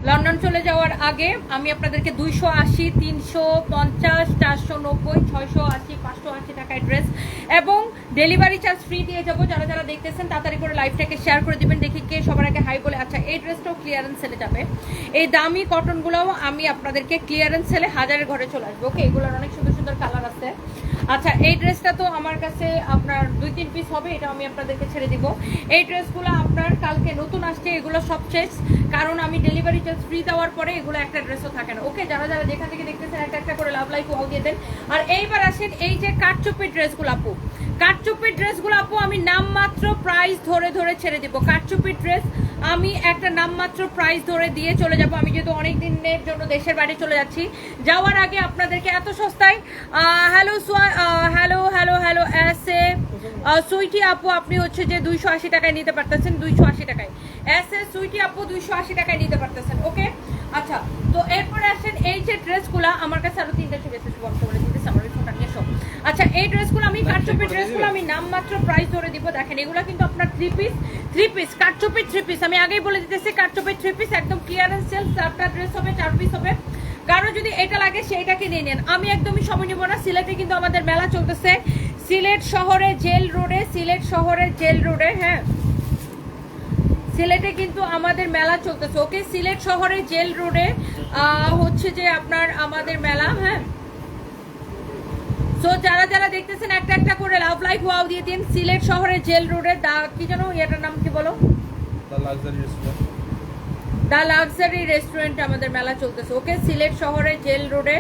London চলে যাওয়ার আগে আমি আপনাদেরকে 280, 350, 490, 680, 580 টাকায় ড্রেস এবং ডেলিভারি চার্জ ফ্রি দিয়ে যাবো। যারা যারা দেখতেছেন তাড়াতাড়ি করে লাইভটাকে শেয়ার করে দিবেন, দেখি কে সবার আগে হাই বলে। আচ্ছা, এই ড্রেসটাও ক্লিয়ারেন্স সেলে যাবে। এই দামি কটনগুলোও আমি আপনাদেরকে ক্লিয়ারেন্স সেলে হাজারের ঘরে চলে আসবো। ওকে, এগুলোর অনেক সুন্দর সুন্দর কালার আছে। আচ্ছা, এই ড্রেসটা তো আমার কাছে আপনার 2-3 পিস হবে, এটা আমি আপনাদেরকে ছেড়ে দিব। এই ড্রেসগুলো আপনার কালকে নতুন আসছে, এগুলো সব শেষ, কারণ আমি ডেলিভারি চার্জ ফ্রি দেওয়ার পরে এগুলো একটা ড্রেসও থাকে না। ওকে, যারা যারা যেখান থেকে দেখতেছেন একটা একটা করে লাভ লাইক ওয়াও দিয়ে দেন। আর এইবার আসেন এই যে কাটচুপির ড্রেসগুলো আপু, কাটচুপির ড্রেসগুলো আপু আমি নামমাত্র প্রাইস ধরে ধরে ছেড়ে দিব। কাটচুপির ড্রেস আমি একটা নামমাত্র প্রাইস ধরে দিয়ে চলে যাব। আমি যেহেতু অনেক দিনের জন্য দেশের বাইরে চলে যাচ্ছি, যাওয়ার আগে আপনাদেরকে এত সস্তায় হ্যালো হ্যালো হ্যালো হ্যালো এসে সুইটি আপু আপনি হচ্ছে যে 280 টাকায় নিতে পারতেছেন, 280 টাকায় এসে সুইটি আপু 280 টাকায় নিতে পারতেছেন। ওকে, আচ্ছা, তো এরপরে আসেন এই যে ড্রেসগুলো আমার কাছে আরো 3টা ছবি আছে, বন্ধ করে দিতেছে আমার ফোনটা নিয়ে সব। আচ্ছা, এই ড্রেসগুলো আমি কাটচুপির ড্রেসগুলো আমি নামমাত্র প্রাইস ধরে দিব। দেখেন, এগুলো কিন্তু আপনার 3 পিস কাটচুপির 3 পিস, আমি আগেই বলে দিতেছি কাটচুপির 3 পিস একদম ক্লিয়ারেন্স সেল। 4টা ড্রেস হবে, 4 পিস হবে। কারো যদি এটা লাগে সেইটাকে নিয়ে নেন, আমি একদমই সময় নিব না। সিলেটে কিন্তু আমাদের মেলা চলতেছে, সিলেট শহরে জেল রোডে, সিলেট শহরের জেল রোডে। হ্যাঁ, সিলেটে কিন্তু আমাদের মেলা চলতেছে। ওকে, সিলেট শহরের জেল রোডে হচ্ছে যে আপনার আমাদের মেলা। হ্যাঁ, সো যারা যারা দেখতেছেন একটা একটা করে লাভ লাইক ওয়াও দিয়ে দিন। সিলেট শহরের জেল রোডে কি জানো এটার নাম কি বলো, দা লাক্সারি রেস্টুরেন্টে আমাদের মেলা চলতেছে। ওকে, সিলেট শহরের জেল রোডে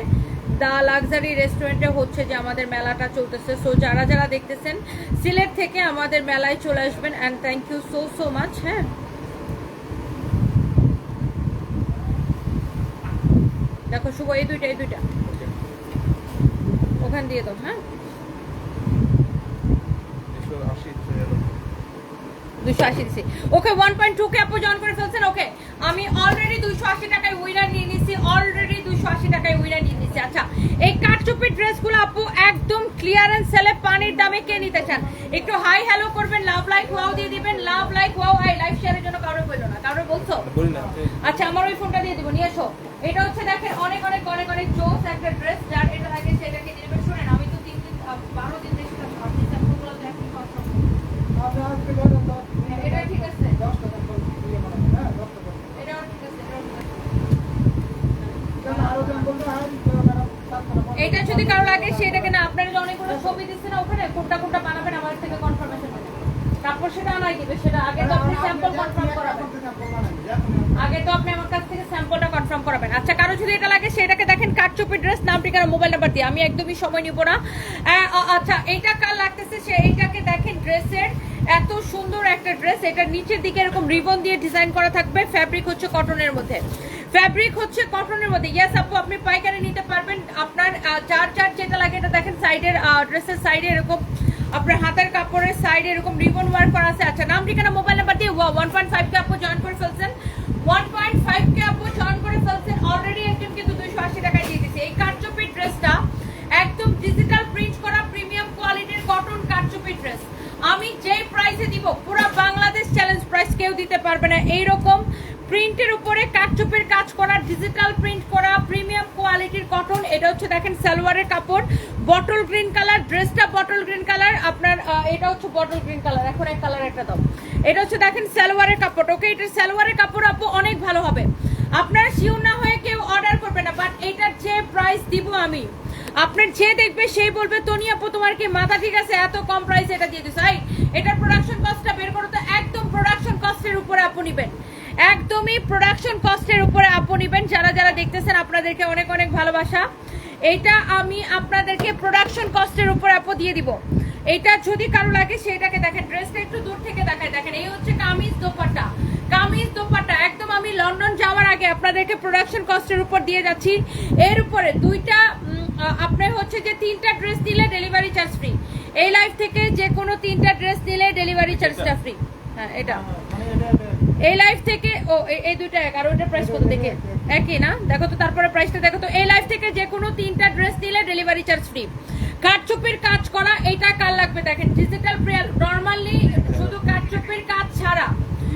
দা লাক্সারি রেস্টুরেন্টে হচ্ছে যে আমাদের মেলাটা চলতেছে। সো যারা যারা দেখতেছেন সিলেট থেকে আমাদের মেলায় চলে আসবেন। And thank you so so much. হ্যাঁ, দেখো শুভ, এই দুইটা ওখান দিয়ে দাও। হ্যাঁ, 280 দিছি। ওকে, 1.2 কে আপু জয়েন করে ফেলছেন। ওকে, আমি অলরেডি 280 টাকায় উইনার নিয়ে নিছি, অলরেডি 280 টাকায় উইনার নিয়ে নিছি। আচ্ছা, এই কাটচুপির ড্রেসগুলো আপু একদম ক্লিয়ারেন্স সেলে পানির দামে কে নিতে চান একটু হাই হ্যালো করবেন, লাভ লাইক ওয়াও দিয়ে দিবেন। Love like wow I live শেয়ারের জন্য কারো বললো না, কারো বলছো? আচ্ছা, আমার ওই ফোনটা দিয়ে দিব, নিয়ে এসো। এটা হচ্ছে দেখেন অনেক অনেক অনেক অনেক জোস একটা ড্রেস, যার এটা লাগে সেটাকে দিয়ে দেবেন। শুনেন, আমি তো 3 দিন 12 দিন দেখছি আপনি স্যাম্পলগুলো দেখেন কত। এটা ঠিক আছে, এটাও ঠিক আছে, এটা যদি কারো লাগে সেটাকে না, আপনারা যে অনেকগুলো ছবি দিচ্ছেন না ওখানে, কোনটা কোনটা বানাবেন আমার থেকে কনফার্মেশন নেবেন, তারপর সেটা আনাই দিবে। সেটা আগে তো আপনি স্যাম্পল কনফার্ম করাবেন, আগে তো আপনি আমার কাছ থেকে স্যাম্পলটা কনফার্ম করাবেন। আচ্ছা, কারো যদি এটা লাগে সেটাকে দেখেন কাটচুপি ড্রেস, নাম ঠিকানা মোবাইল নাম্বার দিয়ে, আমি একদমই সময় নিব না। আচ্ছা, এইটা কার লাগতেছে সে এইটাকে দেখেন। ড্রেসের এত সুন্দর একটা ড্রেস, এটা নিচের দিকে এরকম রিবন দিয়ে ডিজাইন করা থাকবে। ফ্যাব্রিক হচ্ছে কটনের মধ্যে, ফ্যাব্রিক হচ্ছে কটনের মধ্যে। ইয়েস আপু, আপনি পাইকারি নিতে পারবেন। আপনার যার যার যেটা লাগে এটা দেখেন সাইডের, ড্রেসের সাইডে এরকম আপনার হাতের কাপড়ের সাইডে এরকম রিবন ওয়ার্ক করা আছে। আচ্ছা, নাম ঠিকানা মোবাইল নাম্বার দিয়ে 1.5 কে আপু জয়েন করে ফেলছেন, 1.5 কে আপু জয়েন করে ফেলছেন। অলরেডি একজন কিন্তু 280 টাকায় দিয়ে দিচ্ছে। এই কাটচুপির ড্রেসটা একদম ডিজিটাল প্রিন্ট করা প্রিমিয়াম কোয়ালিটির কটন কাটচুপির ড্রেস আমি যেই প্রাইসে দিব পুরো বাংলাদেশ চ্যালেঞ্জ প্রাইস কেউ দিতে পারবে না। এইরকম প্রিন্টের উপরে কাটচুপির কাজ করা, ডিজিটাল প্রিন্ট করা প্রিমিয়াম কোয়ালিটির কটন। এটা হচ্ছে দেখেন সালোয়ারের কাপড়, বটল গ্রিন কালার, ড্রেসটা বটল গ্রিন কালার আপনার। এটা হচ্ছে বটল গ্রিন কালার, এখন এক কালার একটা দাও। এটা হচ্ছে দেখেন সালোয়ারের কাপড়। ওকে, এটা সালোয়ারের কাপড় আপু অনেক ভালো হবে, আপনারা শিওর না হয়ে কেউ অর্ডার করবে না। বাট এটার যে প্রাইস দিব আমি, আপনার যে দেখবে সেই বলবে তনি আপু তোমার কি মাথা ঠিক আছে, এত কম প্রাইসে এটা দিয়ে দিছো। এটার প্রোডাকশন কস্টটা বের করো তো। একদম প্রোডাকশন কস্টের উপরে আপু নিবেন, একদমই প্রোডাকশন কস্টের উপরে আপু নিবেন। যারা যারা দেখতেছেন আপনাদেরকে অনেক অনেক ভালোবাসা। এটা আমি আপনাদেরকে প্রোডাকশন কস্টের উপরে আপু দিয়ে দিব। এটা যদি কারো লাগে সেটাকে দেখেন, ড্রেসটা একটু দূর থেকে দেখায়। দেখেন, এই হচ্ছে কামিজ দোপাট্টা, কামিজ দোপাট্টা একদম আমি লন্ডন যাওয়ার আগে আপনাদেরকে প্রোডাকশন কস্টের উপর দিয়ে যাচ্ছি। এর উপরে দুইটা আপনার হচ্ছে যে 3টা ড্রেস নিলে ডেলিভারি চার্জ ফ্রি। এই লাইভ থেকে যে কোনো 3টা ড্রেস নিলে ডেলিভারি চার্জটা ফ্রি। হ্যাঁ, এটা এই লাইভ থেকে এই দুইটা এক, আর ওইটার প্রাইস কত দেখে একই না, দেখো তো তারপরে প্রাইসটা দেখো তো। এই লাইভ থেকে যে কোনো 3টা ড্রেস নিলে ডেলিভারি চার্জ ফ্রি। কাটচুপির কাজ করা, এটা কার লাগবে দেখেন, ডিজিটাল প্রিন্ট। নরমালি শুধু কাটচুপির কাজ ছাড়া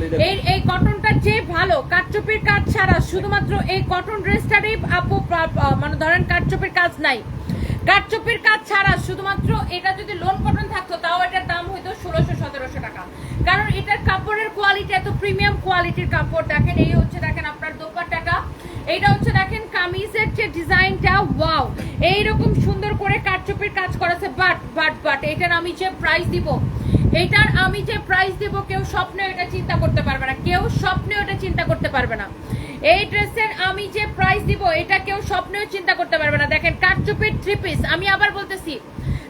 এই কটনটা যে ভালো, কাটচুপির কাজ ছাড়া শুধুমাত্র এই কটন ড্রেসটারই আপু মানে ধরেন কাটচুপির কাজ নাই, কাটচুপির কাজ ছাড়া শুধুমাত্র এটা যদি লোন কটন থাকতো তাও এটার দাম হইতো 1600-1700 টাকা, কারণ এটার কাপড়ের কোয়ালিটি এত প্রিমিয়াম কোয়ালিটির কাপড়। দেখেন এই হচ্ছে দেখেন আপনার দোপাট্টাটা, এইটা হচ্ছে দেখেন কামিজের যে ডিজাইনটা, ওয়াও এইরকম সুন্দর করে কাটচুপির কাজ করেছে। বাট এটার আমি যে প্রাইস দিব, এটার আমি যে প্রাইস দিব কেউ স্বপ্নে এটা চিন্তা করতে পারবে না, কেউ স্বপ্নে ওটা চিন্তা করতে পারবে না। এই ড্রেসের আমি যে প্রাইস দিব এটা কেউ স্বপ্নেও চিন্তা করতে পারবে না। দেখেন কাটচুপির 3 পিস, আমি আবার বলতেছি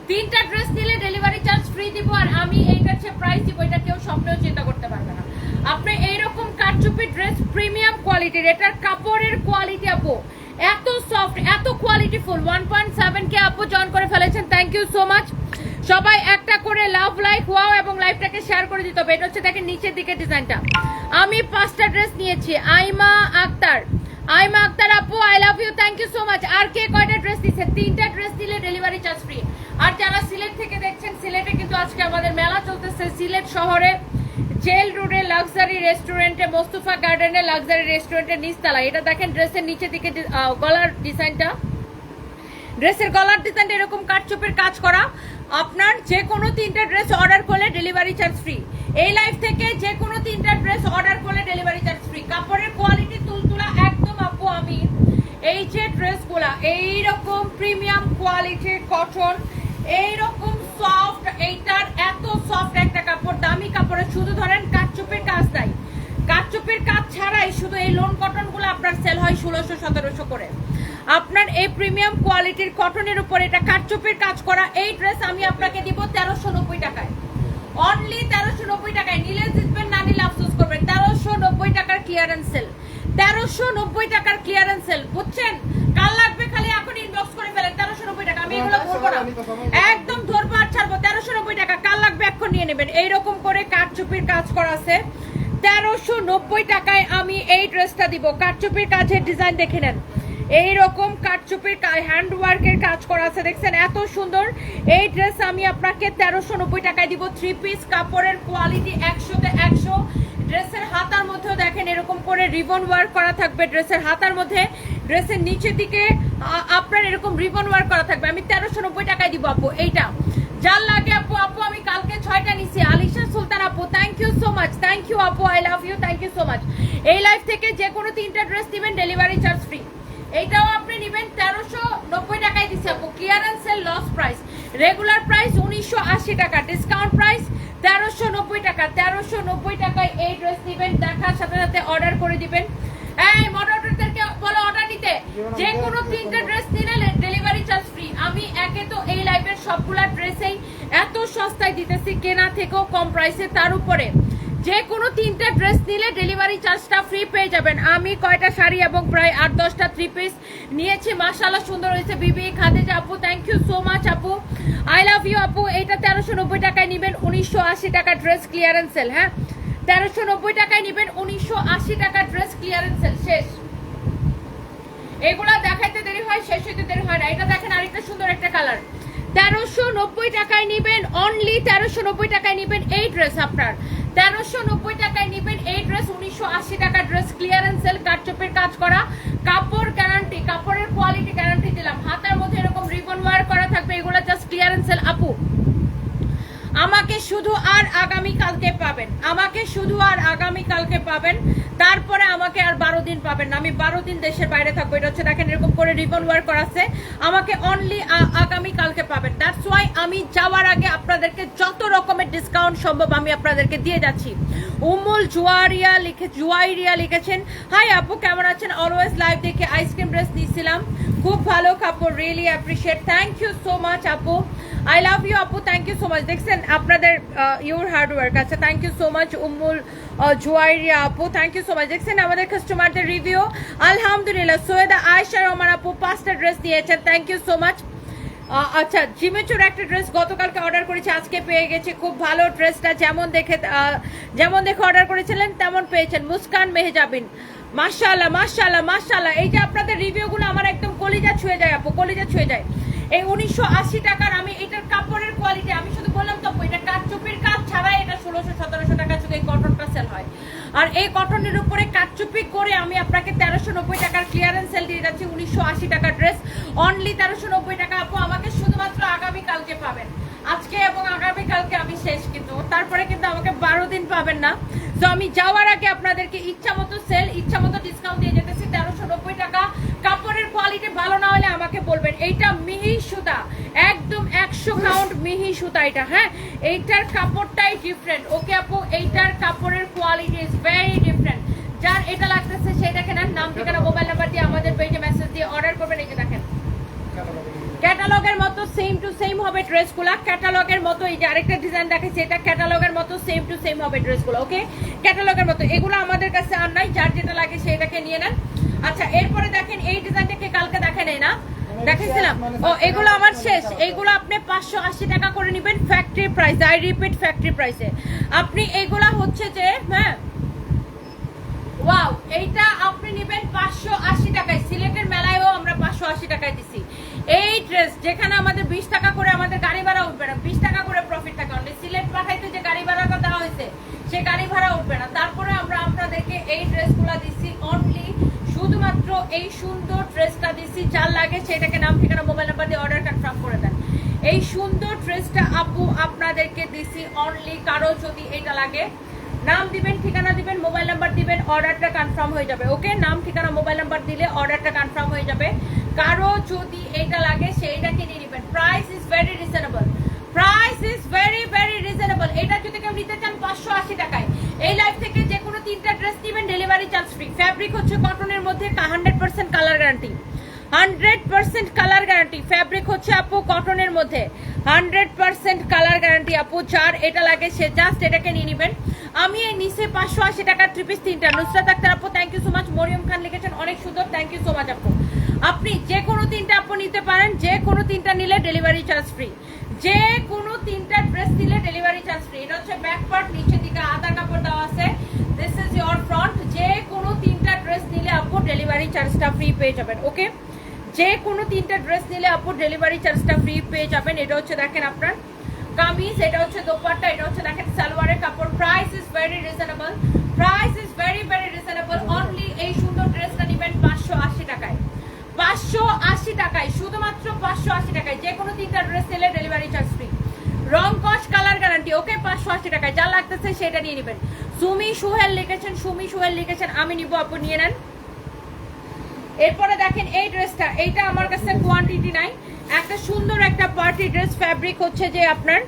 3টা ড্রেস নিলে ডেলিভারি চার্জ ফ্রি দিব, আর আমি এইটার যে প্রাইস দিব এটা কেউ স্বপ্নেও চিন্তা করতে পারবে না। আপনি এইরকম কাটচুপির ড্রেস প্রিমিয়াম কোয়ালিটির, এটার কাপড়ের কোয়ালিটি আপু এত সফট, এত কোয়ালিটিফুল। 1.7 কে আপু জয়েন করে ফেলেছেন, থ্যাংক ইউ সো মাচ। সবাই একটা করে লাভ লাইক ওয়াও এবং লাইভটাকে শেয়ার করে দিতে হবে। এটা হচ্ছে দেখেন নিচের দিকে ডিজাইনটা। আমি 5টা ড্রেস নিয়েছি। আইমা আক্তার আপু I love you, thank you so much. আর কে কয়টা ড্রেস দিচ্ছে? 3টা ড্রেস দিলে ডেলিভারি চার্জ ফ্রি। আর যারা সিলেট থেকে দেখছেন, সিলেটে কিন্তু আজকে আমাদের মেলা চলতেছে। সিলেট শহরে জেল রোডে লাক্সারি রেস্টুরেন্টে, মোস্তফা গার্ডেনে লাক্সারি রেস্টুরেন্টের নিচতলা। এটা দেখেন ড্রেসের নিচের দিকে গলার ডিজাইনটা, ড্রেসের গলার ডিজাইনটা এরকম কাটচুপের কাজ করা। আপনার যে কোনো 3টা ড্রেস অর্ডার করলে ডেলিভারি চার্জ ফ্রি। এই লাইভ থেকে যে কোনো 3টা ড্রেস অর্ডার করলে ডেলিভারি চার্জ ফ্রি। কাপড়ের কোয়ালিটি তুলতুলা একদম আপু। আমি এই যে ড্রেসগুলা এইরকম প্রিমিয়াম কোয়ালিটির কটন, এইরকম সফট, এইটার এত সফট একটা কাপড়, দামি কাপড়ে শুধু ধরেন কাটচুপের কাজ নাই, কাটচুপের কাজ ছাড়াই শুধু এই লোন কটন গুলো আপনার সেল হয় 1600-1700 করে। আপনার এই প্রিমিয়াম কোয়ালিটির কটনের উপর এটা কাটচুপের কাজ করা এই ড্রেস আমি আপনাকে দিব 1390 টাকায়, অনলি 1390 টাকায়। নিলে জিতবেন, না নিলে আফসোস করবেন। 1390 টাকার ক্লিয়ারেন্স সেল, 1390 টাকার ক্লিয়ারেন্স সেল, বুঝছেন? কাল লাগবে খালি এখন ইনবক্স করে ফেলেন। 1390 টাকা, আমি এগুলো ধরবো না, একদম ধরবো আর ছাড়বো। 1390 টাকা, কাল লাগবে এখন নিয়ে নেবেন। এইরকম করে কাটচুপির কাজ করা আছে। 1390 টাকায় আমি এই ড্রেসটা দিব। কাটচুপির কাজের ডিজাইন দেখে নেন, এইরকম কাটচুপির হ্যান্ড ওয়ার্কের কাজ করা আছে, দেখছেন এত সুন্দর। এই ড্রেস আমি আপনাকে 1390 টাকায় দিব। 3 পিস, কাপড়ের কোয়ালিটি 100তে 100। ড্রেসের হাতার মধ্যেও দেখেন এরকম করে রিবন ওয়ার্ক করা থাকবে। ড্রেসের হাতার মধ্যে, ড্রেসের নিচের দিকে আপনার এরকম রিবন ওয়ার্ক করা থাকবে। আমি 1390 টাকায় দিব আপু এইটা। যার লাগে আপু আমি কালকে 6টা নিছি। আলিশা সুলতান আপু, thank you so much, thank you আপু, I love you, thank you so much. এই লাইভ থেকে যে কোনো 3টা ড্রেস দিবেন ডেলিভারি চার্জ ফ্রি। এইটাও আপনি নেবেন 1390 টাকায় দিচ্ছে আপু। Clearance sale, loss price. Regular price 1980 টাকা, ডিসকাউন্ট প্রাইস 1390 টাকা। 1390 টাকায় এই ড্রেস দিবেন, দেখার সাথে সাথে অর্ডার করে দিবেন। এই মডারেটরদেরকে বলো অর্ডার নিতে। যে কোনো 3টা ড্রেস নিলে ডেলিভারি চার্জ ফ্রি। আমি একে তো এই লাইভের সবগুলা ড্রেসেই এত সস্তায় দিতেছি, কেনা থেকেও কম প্রাইসে। তার উপরে যে কোনো 3টা ড্রেস নিলে ডেলিভারি চার্জটা ফ্রি পেয়ে যাবেন। আমি কয়টা শাড়ি এবং প্রায় 8-10টা 3 পিস নিয়েছি, মাশাআল্লাহ সুন্দর হয়েছে। বিবি খাদিজা আপু, থ্যাংক ইউ সো মাচ আপু, আই লাভ ইউ আপু। এইটা 1390 টাকায় নেবেন, 1980 টাকা ড্রেস ক্লিয়ারেন্স সেল। হ্যাঁ, 1390 টাকায় নেবেন, 1980 টাকা ড্রেস ক্লিয়ারেন্স সেল। শেষ। এগুলা দেখাইতে দেরি হয়, শেষ হইতে দেরি হয় না। এটা দেখেন আরেকটা সুন্দর একটা কালার। 1390 টাকায় নেবেন, অনলি 1390 টাকায় নেবেন এই ড্রেস। আপনার 1390 টাকায় নেবেন এই ড্রেস, 1980 টাকা ড্রেস ক্লিয়ারেন্স সেল। কাটচুপের কাজ করা, কাপড় গ্যারান্টি, কাপড়ের কোয়ালিটি গ্যারান্টি দিলাম। হাতার মধ্যে এরকম রিবন ওয়ার করা থাকবে। এগুলো জাস্ট ক্লিয়ারেন্স সেল আপু। আমাকে শুধু আর আগামী কালকে পাবেন, আমাকে শুধু আর আগামী কালকে পাবেন। তারপরে আমাকে আর 12 দিন পাবেন না। আমি 12 দিন দেশের বাইরে থাকবো। এটা হচ্ছে দেখেন এরকম করে রিবন ওয়ার্ক করা আছে। আমাকে অনলি আগামী কালকে পাবেন। দ্যাটস ওয়াই আমি যাওয়ার আগে আপনাদেরকে যত রকমের ডিসকাউন্ট সম্ভব আমি আপনাদেরকে দিয়ে যাচ্ছি। উমুল জুয়াইরিয়া লিখেছেন, হাই আপু কেমন আছেন? অলওয়েজ লাইভ দেখে আইসক্রিম ড্রেস নিয়েছিলাম, খুব ভালো কাপড়, really appreciate, thank you so much আপু, আই লাভ ইউ আপু, থ্যাংক ইউ সো মাচ। দেখছেন আপনাদের ইউর হার্ড ওয়ার্ক আছে, thank you so much Ummul Juwairiya আপু, থ্যাংক ইউ সো মাচ। দেখছেন আমাদের কাস্টমারদের রিভিউ, আলহামদুলিল্লাহ। সৈয়দা আয়েশা রহমান আপু 5টা ড্রেস দিয়েছেন, থ্যাংক ইউ সো মাচ। আচ্ছা, জিমেচুর একটা ড্রেস গতকালকে অর্ডার করেছি, আজকে পেয়ে গেছি, খুব ভালো ড্রেসটা। যেমন দেখে অর্ডার করেছিলেন তেমন পেয়েছেন। মুস্কান মেহজাবিন, মাশাআল্লাহ মাশাআল্লাহ মাশাআল্লাহ। এই যে আপনাদের রিভিউগুলো আমার একদম কলিজা ছুঁয়ে যায় আপু, কলিজা ছুঁয়ে যায়। এই 1980 টাকার আমি এটার কাপড়ের কোয়ালিটি, আমি শুধু বললাম তো এটা কাটচুপির কাজ ছাড়া এটা 1600-1700 টাকা শুধু এই কটনটা সেল হয়। আর এই কটনের উপরে কাটচুপি করে আমি আপনাকে 1390 টাকার ক্লিয়ারেন্স সেল দিয়ে যাচ্ছি 1980 টাকার ড্রেস, অনলি 1390 টাকা। আপু আমাকে শুধুমাত্র আগামী কালকে পাবেন, আজকে এবং আগামী কালকে আমি শেষ, কিন্তু তারপরে কিন্তু আমাকে 12 দিন পাবেন না। তো আমি যাওয়ার আগে আপনাদেরকে ইচ্ছা মতো সেল, ইচ্ছা মতো ডিসকাউন্ট দিয়ে যেতেছি 1390 টাকা। কাপড়ের কোয়ালিটি ভালো না হলে আমাকে বলবেন। এইটা মিহি সুতা, একদম 100 কাউন্ট মিহি সুতা এটা, হ্যাঁ এইটার কাপড়টাই ডিফারেন্ট। ওকে আপু, এইটার কাপড়ের কোয়ালিটি ইজ ভেরি ডিফারেন্ট। যার এটা লাগতেছে সেটাকে নেন, নাম ঠিকানা মোবাইল নাম্বার দিয়ে আমাদের পেজে মেসেজ দিয়ে অর্ডার করবেন। এই যে দেখেন ক্যাটালগের মতো সেম টু সেম হবে ড্রেসগুলো, ক্যাটালগের মতো। এই যে আরেকটা ডিজাইন দেখাচ্ছি, এটা ক্যাটালগের মতো সেম টু সেম হবে ড্রেসগুলো। ওকে, ক্যাটালগের মতো। এগুলো আমাদের কাছে আর নাই, যার যেটা লাগে সেটাকে নিয়ে নেন। আচ্ছা, এরপরে দেখেন এই ডিজাইনটাকে কালকে দেখেন না দেখেছিলাম। ও এগুলো আমার শেষ। এইগুলো আপনি 580 টাকা করে নেবেন factory price, I repeat factory প্রাইসে। আপনি এইগুলা হচ্ছে যে হ্যাঁ ওয়াও, এইটা আপনি নেবেন 580 টাকায়। সিলেটের মেলায়ও আমরা 580 টাকায় দিছি এই ড্রেস, যেখানে আমাদের 20 টাকা করে আমাদের গাড়ি ভাড়া উঠবে না, 20 টাকা করে প্রফিট থাকে। অনলি সিলেট পাঠাইতে যে গাড়ি ভাড়াটা দেওয়া হয়েছে সে গাড়ি ভাড়া উঠবে না। তারপরে আমরা আপনাদেরকে এই ড্রেসগুলো দিছি অনলি, শুধুমাত্র এই সুন্দর ড্রেসটা দিছি। যার লাগে সেটাকে নাম ঠিকানা মোবাইল নাম্বার দিয়ে অর্ডার কনফার্ম করে দেন। এই সুন্দর ড্রেসটা আপু আপনাদেরকে দিছি অনলি, কারো যদি এটা লাগে নাম দিবেন, ঠিকানা দিবেন, মোবাইল নাম্বার দিবেন, অর্ডারটা কনফার্ম হয়ে যাবে। ওকে, নাম ঠিকানা মোবাইল নাম্বার দিলে অর্ডারটা কনফার্ম হয়ে যাবে। কারো যদি এটা লাগে সেইটা কিনে নেবেন। Price is very reasonable, price is very very reasonable. এটা যদি কেউ নিতে চান 580 টাকায়, এই লাইফ থেকে যে কোনো 3টা ড্রেস নেবেন, ডেলিভারি চার্জ ফ্রি। ফ্যাব্রিক হচ্ছে কটনের মধ্যে 100% colour guarantee, 100% colour guarantee. Fabric হচ্ছে আপু কটনের মধ্যে 100% কালার গ্যারান্টি। আপু যার এটা লাগে সে জাস্ট এটাকে নিয়ে নেবেন। আমি এই নিচে 580 টাকার 3 পিস 3টা। নুসরাত আক্তার আপু thank you so much. Mariyam Khan লিখেছেন অনেক সুন্দর, থ্যাংক ইউ সো মাচ আপু। আপনি যে কোনো 3টা আপু নিতে পারেন, যে কোনো 3টা নিলে ডেলিভারি চার্জ ফ্রি, যে কোনো 3টা ড্রেস নিলে ডেলিভারি চার্জ ফ্রি। এটা হচ্ছে ব্যাক পার্ট, নিচের দিকে আদা কাপড় দেওয়া আছে, দিস ইজ ইয়োর ফ্রন্ট। যে কোনো 3টা ড্রেস নিলে আপু ডেলিভারি চার্জটা ফ্রি পেয়ে যাবেন। ওকে, যে কোনো 3টা ড্রেস নিলে আপু ডেলিভারি চার্জটা ফ্রি পেয়ে যাবেন। এটা হচ্ছে দেখেন আপনার কামিজ, এটা হচ্ছে দোপাট্টা, এটা হচ্ছে দেখেন সালোয়ারের কাপড়। Price is very reasonable, price is very very reasonable. Only এই সুন্দর ড্রেসটা নেবেন 580 টাকায়, 580 টাকায়, শুধুমাত্র 580 টাকায়। যে কোনো 3টা ড্রেস নিলে ডেলিভারি চার্জ ফ্রি, রং কস কালার গ্যারান্টি। ওকে, 580 টাকায় যা লাগতেছে সেটা নিয়ে নেবেন। সুমি সুহেল লিখেছেন, সুমি সুহেল লিখেছেন আমি নিব, আপু নিয়ে নেন। এরপরে দেখেন এই ড্রেসটা, এইটা আমার কাছে কোয়ান্টিটি নাই, একটা সুন্দর একটা পার্টি ড্রেস। ফ্যাব্রিক হচ্ছে যে আপনার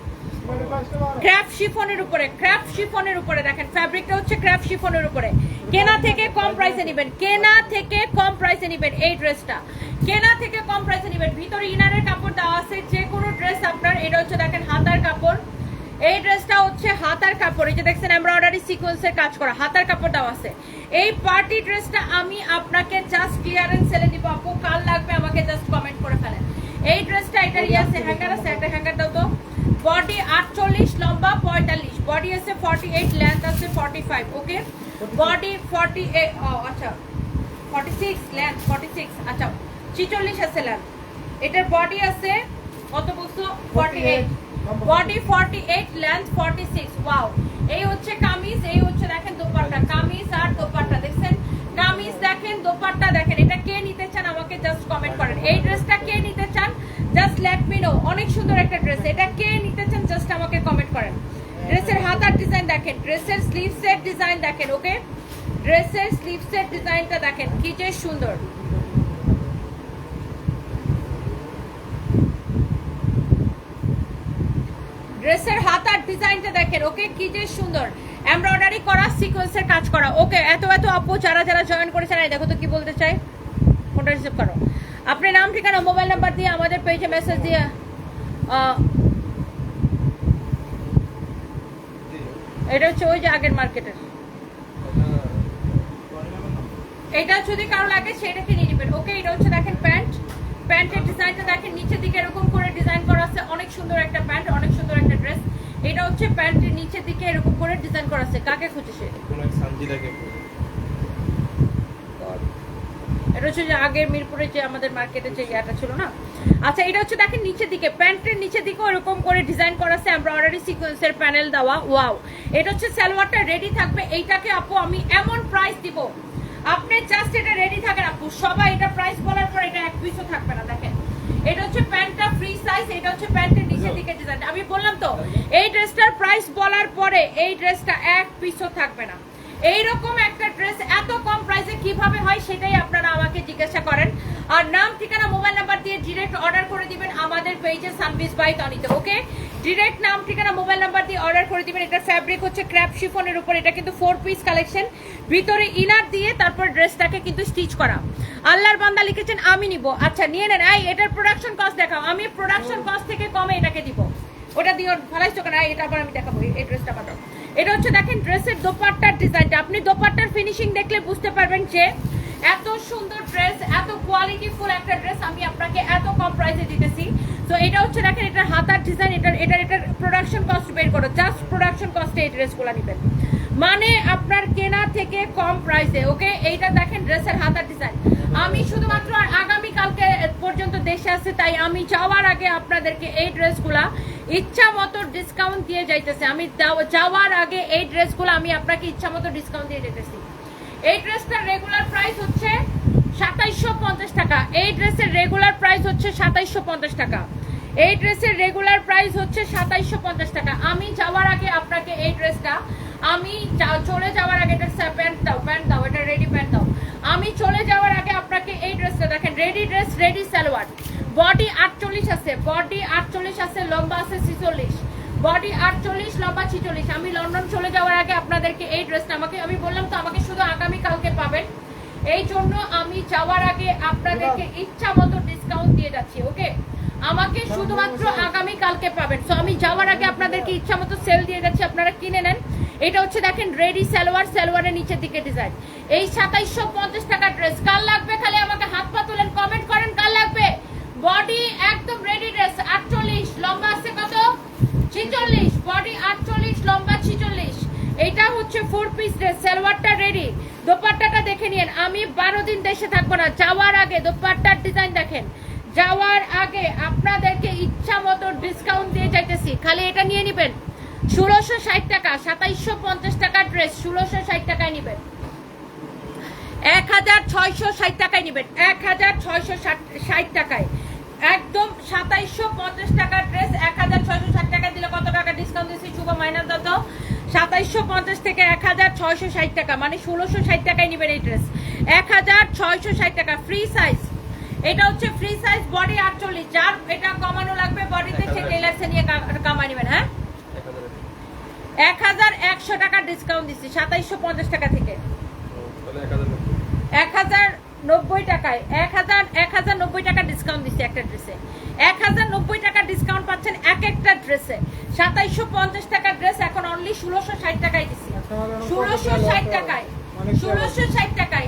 ক্র্যাপ শিফনের উপরে, ক্র্যাপ শিফনের উপরে দেখেন ফ্যাব্রিকটা হচ্ছে ক্র্যাপ শিফনের উপরে। কেনা থেকে কম প্রাইসে নেবেন, কেনা থেকে কম প্রাইসে নেবেন এই ড্রেসটা, কেনা থেকে কম প্রাইসে নেবেন। ভিতরে ইনারের কাপড় দেওয়া আছে, যে কোনো ড্রেস আপনার। এটা হচ্ছে দেখেন হাতার কাপড়, এই ড্রেসটা হচ্ছে হাতার কাপড়। এই যে দেখছেন এমব্রয়ডারি সিকোয়েন্সের কাজ করা হাতার কাপড় দেওয়া আছে। এই পার্টি ড্রেসটা আমি আপনাকে জাস্ট ক্লিয়ারেন্স সেলে দিব আপু, কাল লাগবে আমাকে জাস্ট কমেন্ট করে ফেলেন। এই ড্রেসটা এটার আছে হ্যাঙ্গার আছে, একটা হ্যাঙ্গার দাও তো। বডি 48, লম্বা 45, বডি আছে 48, লেন্থ আছে 45। ওকে, বডি 48, আচ্ছা 46, লেন্থ 46, আচ্ছা 46 আছে লেন্থ। এটার বডি আছে কত বলছো 48, বডি 48, লেন্থ 46। ওয়াও, এই হচ্ছে কামিজ, এই হচ্ছে দেখেন দোপাট্টা। কামিজ আর দোপাট্টা দেখছেন, কামিজ দেখেন, দোপাট্টা দেখেন। এটা কে নিতে চান আমাকে জাস্ট কমেন্ট করেন। এই ড্রেসটা কে নিতে চান জাস্ট লেট মি নো। অনেক সুন্দর একটা ড্রেস, এটা কে নিতে চান জাস্ট আমাকে কমেন্ট করেন। ড্রেসের হাতার ডিজাইন দেখেন, ড্রেসের স্লিভসের ডিজাইন দেখেন। ওকে, ড্রেসের স্লিভসের ডিজাইনটা দেখেন কি যে সুন্দর। ড্রেসের হাতার ডিজাইনটা দেখেন। ওকে, কি যে সুন্দর, এমব্রয়ডারি করা, সিকোয়েন্সের কাজ করা। ওকে, এত এত আপু যারা যারা জয়েন করেছেন, দেখো তো কি বলতে চাই, ফোনটা রিসিভ করো। আপনি নাম ঠিকানা মোবাইল নাম্বার দিয়ে আমাদের পেজে মেসেজ দিয়ে এটা হচ্ছে ওই যে আগের মার্কেটের। এটা যদি কারো লাগে সেটাকে নিয়ে নেবেন। ওকে, এটা হচ্ছে দেখেন প্যান্ট, প্যান্টের ডিজাইনটা দেখেন, নিচের দিকে এরকম করে ডিজাইন করা আছে। অনেক সুন্দর একটা প্যান্ট, অনেক সুন্দর একটা ড্রেস। এটা হচ্ছে প্যান্টের নিচের দিকে এরকম করে ডিজাইন করা আছে। কাকে খুঁজে সে? এটা হচ্ছে যে আগের মিরপুরে যে আমাদের মার্কেটে যে ইয়াটা ছিল না। আচ্ছা এটা হচ্ছে দেখেন নিচের দিকে, প্যান্টের নিচের দিকে ওরকম করে ডিজাইন করা আছে এমব্রয়ডারি সিকোয়েন্সের প্যানেল দেওয়া। ওয়াও, এটা হচ্ছে সালোয়ারটা রেডি থাকবে। এইটাকে আপু আমি এমন প্রাইস দিব, আপনি জাস্ট এটা রেডি থাকেন আপু, সবাই এটা প্রাইস বলার পর এটা এক পিসও থাকবে না। দেখেন এটা হচ্ছে প্যান্টটা ফ্রি সাইজ, এটা হচ্ছে প্যান্টের নিচের দিকে ডিজাইন। আমি বললাম তো এই ড্রেসটার প্রাইস বলার পরে এই ড্রেসটা এক পিসও থাকবে না। এইরকম একটা ড্রেস এত কম প্রাইসে কিভাবে হয় সেটাই আপনারা আমাকে জিজ্ঞাসা করেন। আর নাম ঠিকানা মোবাইল নাম্বার দিয়ে ডিরেক্ট অর্ডার করে দিবেন আমাদের পেজে সানবিজ বাই তনিতে। ওকে, ডিরেক্ট নাম ঠিকানা মোবাইল নাম্বার দিয়ে অর্ডার করে দিবেন। এটার ফ্যাব্রিক হচ্ছে ক্র্যাপ শিফনের উপর, এটা কিন্তু 4 পিস কালেকশন, ভিতরে ইনার দিয়ে তারপর ড্রেসটাকে কিন্তু স্টিচ করা। আল্লাহর বান্দা লিখেছেন আমি নিব। আচ্ছা নিয়ে নেন। এই এটার প্রোডাকশন কস্ট দেখাও, আমি প্রোডাকশন কস্ট থেকে কমে এটাকে দিব। ওটা দিয়ে ফালাইছো কেন? এটা আবার আমি দেখাবো এই ড্রেসটা বাদে। এটা হচ্ছে দেখেন ড্রেসের দোপাট্টার ডিজাইনটা, আপনি দোপাট্টার ফিনিশিং দেখলে বুঝতে পারবেন যে এত সুন্দর ড্রেস, এত কোয়ালিটিফুল একটা ড্রেস আমি আপনাকে এত কম প্রাইসে দিতেছি। তো এটা হচ্ছে দেখেন এটার হাতার ডিজাইন, এটার প্রোডাকশন কস্ট বের করো, জাস্ট প্রোডাকশন কস্টে এই ড্রেসগুলো নেবেন, মানে আপনার কেনা থেকে কম প্রাইসে। ওকে, এইটা দেখেন ড্রেসের হাতার ডিজাইন। আমি শুধুমাত্র আগামী কালকে পর্যন্ত দেশে আছে, তাই আমি যাওয়ার আগে আপনাদেরকে এই ড্রেসগুলা ইচ্ছা মতো ডিসকাউন্ট দিয়ে যাইতেছে। আমি যাওয়ার আগে এই ড্রেসগুলো আমি আপনাকে ইচ্ছা মতো ডিসকাউন্ট দিয়ে যেতেছি। এই ড্রেসটার রেগুলার প্রাইস হচ্ছে 2750 টাকা। এই ড্রেসের রেগুলার প্রাইস হচ্ছে 2750 টাকা। এই ড্রেসের রেগুলার প্রাইস হচ্ছে 2750 টাকা। আমি যাওয়ার আগে আপনাকে এই ড্রেসটা, আমি চলে যাওয়ার আগে এটা প্যান্ট দাও, এটা রেডি প্যান্ট দাও। আমি চলে যাওয়ার আগে আপনাকে এই ড্রেসটা দেখেন, ready dress, ready salwar, body 48 আছে, বডি 48 আছে, লম্বা আছে 46, বডি 48, লম্বা 46। আমি লন্ডন চলে যাওয়ার আগে আপনাদেরকে এই ড্রেসটা, আমি বললাম তো আমাকে শুধু আগামী কালকে পাবেন, এই জন্য আমি যাওয়ার আগে আপনাদেরকে ইচ্ছা মতো ডিসকাউন্ট দিয়ে যাচ্ছি। ওকে, আমাকে শুধুমাত্র আগামী কালকে পাবেন। সো আমি যাওয়ার আগে আপনাদেরকে ইচ্ছা মতো সেল দিয়ে যাচ্ছি, আপনারা কিনে নেন। এটা হচ্ছে দেখেন রেডি সালোয়ার, সালোয়ারের নিচের দিকে ডিজাইন। এই 2750 টাকা ড্রেস কার লাগবে খালি আমাকে হাত পা তুলেন, কমেন্ট করেন কার লাগবে। বডি একদম রেডি ড্রেস, 48, লম্বা আছে কত 46, বডি 48, লম্বা 46। এটা হচ্ছে 4 পিস ড্রেস, সালোয়ারটা রেডি, দোপাট্টাটা দেখে নিন। আমি 12 দিন দেশে থাকবো না, যাওয়ার আগে দোপাট্টার ডিজাইন দেখেন, যাওয়ার আগে আপনাদেরকে ইচ্ছা মতো ডিসকাউন্ট দিয়ে যাইতেছি। খালি এটা নিয়ে নিবেন 1660 টাকা, 2750 টাকার ড্রেস 1660 টাকায় নিবেন, 1660 টাকায় নিবেন, 1660 টাকায় একদম 2750 টাকার ড্রেস 1660 টাকায় দিলে কত টাকা ডিসকাউন্ট দিচ্ছি শুভ মাইনাস দত 2750 থেকে 1660 টাকা, মানে 1660 টাকায় নিবেন এই ড্রেস, 1660 টাকা। ফ্রি সাইজ, এটা হচ্ছে ফ্রি সাইজ, বডি 48, যার এটা কমানো লাগবে বডিতে সে টেলার্সে নিয়ে কামাই নেবেন। হ্যাঁ, 1100 টাকা ডিসকাউন্ট দিচ্ছি 2750 টাকা থেকে 1090 টাকায়, 1090 টাকা ডিসকাউন্ট দিচ্ছি একটা ড্রেসে, 1090 টাকা ডিসকাউন্ট পাচ্ছেন এক একটা ড্রেসে। 2750 টাকার ড্রেস এখন অনলি 1660 টাকায় দিচ্ছি, 1660 টাকায়, 1660 টাকায়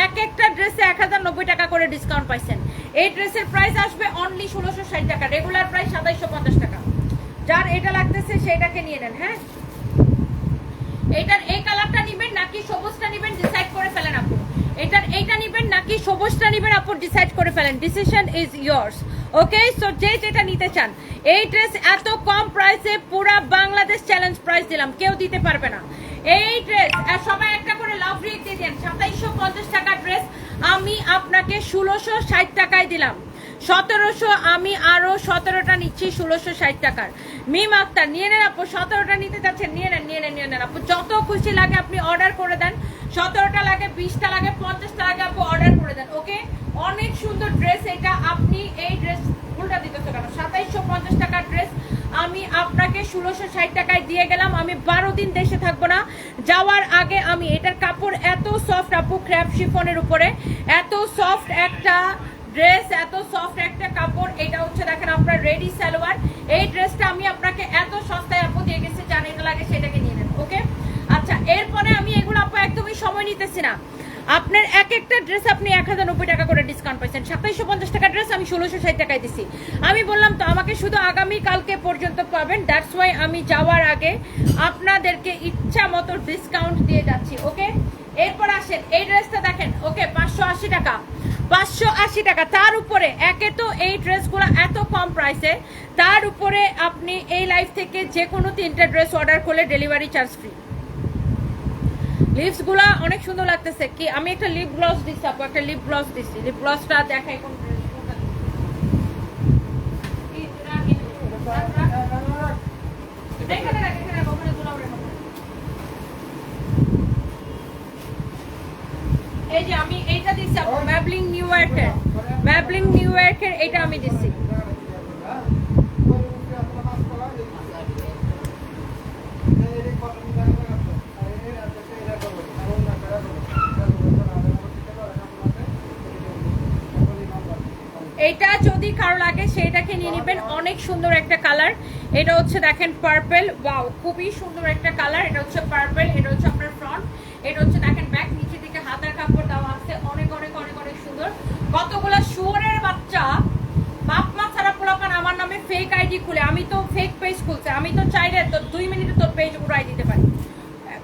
এক একটা ড্রেসে 1090 টাকা করে ডিসকাউন্ট পাইছেন। এই ড্রেসের প্রাইস আসবে অনলি 1660 টাকা, রেগুলার প্রাইস 2750 টাকা। যার এটা লাগতেছে সেটাকে নিয়ে নেন। হ্যাঁ, এটার এই কালারটা নেবেন নাকি সবুজটা নেবেন ডিসাইড করে ফেলেন আপু, এটার এইটা নেবেন নাকি সবুজটা নেবেন আপু ডিসাইড করে ফেলেন, decision is years. Okay, so যে যেটা নিতে চান, এই ড্রেস এত কম প্রাইসে পুরা বাংলাদেশ চ্যালেঞ্জ প্রাইস দিলাম, কেউ দিতে পারবে না। এই ড্রেস সবাই একটা করে লাভ রেট দিয়ে দেন, 2750 টাকা ড্রেস আমি আপনাকে 1660 টাকায় দিলাম, 1700 আমি আরো 17টা নিচ্ছি 1660 টাকার। মিম আক্তার নিয়ে নেন আপু, 17টা নিতে যাচ্ছেন নিয়ে নেন আপু, যত খুশি লাগে আপনি অর্ডার করে দেন, 17টা লাগে, 20টা লাগে, 50টা লাগে আপু অর্ডার করে দেন। ওকে, অনেক সুন্দর ড্রেস এটা। আপনি এই ড্রেস উল্টা দিতেছো কেন? 2750 টাকার ড্রেস আমি আপনাকে 1660 টাকায় দিয়ে গেলাম। আমি 12 দিন দেশে থাকবো না, যাওয়ার আগে আমি, এটার কাপড় এত সফট আপু, ক্র্যাপ শিফনের উপরে এত সফট একটা ড্রেস, এত সফট একটা কাপড়। এটা হচ্ছে দেখেন আপনার রেডি সালোয়ার। এই ড্রেসটা আমি আপনাকে এত সস্তায় আপু দিয়ে গেছি, যা যেটা লাগে সেটাকে নিয়ে নেন। ওকে, আচ্ছা এরপরে আমি এগুলো আপু একদমই সময় নিতেছি না, আপনার এক একটা ড্রেস আপনি 1090 টাকা করে ডিসকাউন্ট পাইছেন। 2750 টাকা ড্রেস আমি 1660 টাকায় দিছি। আমি বললাম তো আমাকে শুধু আগামী কালকে পর্যন্ত পাবেন, দ্যাটস ওয়াই আমি যাওয়ার আগে আপনাদেরকে ইচ্ছা মতো ডিসকাউন্ট দিয়ে যাচ্ছি। ওকে, এরপর আসেন এই ড্রেসটা দেখেন, ওকে 580 টাকা, 580 টাকা। তার উপরে একে তো এই ড্রেসগুলো এত কম প্রাইসে, তার উপরে আপনি এই লাইফ থেকে যে কোনো 3টে ড্রেস অর্ডার করলে ডেলিভারি চার্জ ফ্রি। লিপস গুলা অনেক সুন্দর লাগতেছে। কি আমি একটা লিপ গ্লস দিচ্ছি আপু, একটা লিপ গ্লস দিচ্ছি। লিপ গ্লসটা দেখাই কোন এই যে আমি এইটা দিচ্ছি আপু, ম্যাবলিং নিউ ইয়র্কের, ম্যাবলিং নিউ ইয়র্কের এইটা আমি দিচ্ছি। এটা যদি কারো লাগে সেইটাকে নিয়ে নেবেন, অনেক সুন্দর একটা কালার। এটা হচ্ছে দেখেন পার্পল, ওয়াও খুবই সুন্দর একটা কালার। এটা হচ্ছে পার্পল, এটা হচ্ছে আপনার ফ্রন্ট, এটা হচ্ছে দেখেন ব্যাক, নিচে দিকে হাতার কাপড় দেওয়া আছে, অনেক অনেক অনেক অনেক সুন্দর। কতগুলা শুয়োরের বাচ্চা বাপ মা ছাড়া পোলাপান আমার নামে ফেক আইডি খুলে, আমি তো ফেক পেজ খুলছে, আমি তো চাইলে তো 2 মিনিটে তোর পেজ উড়াই দিতে পারি।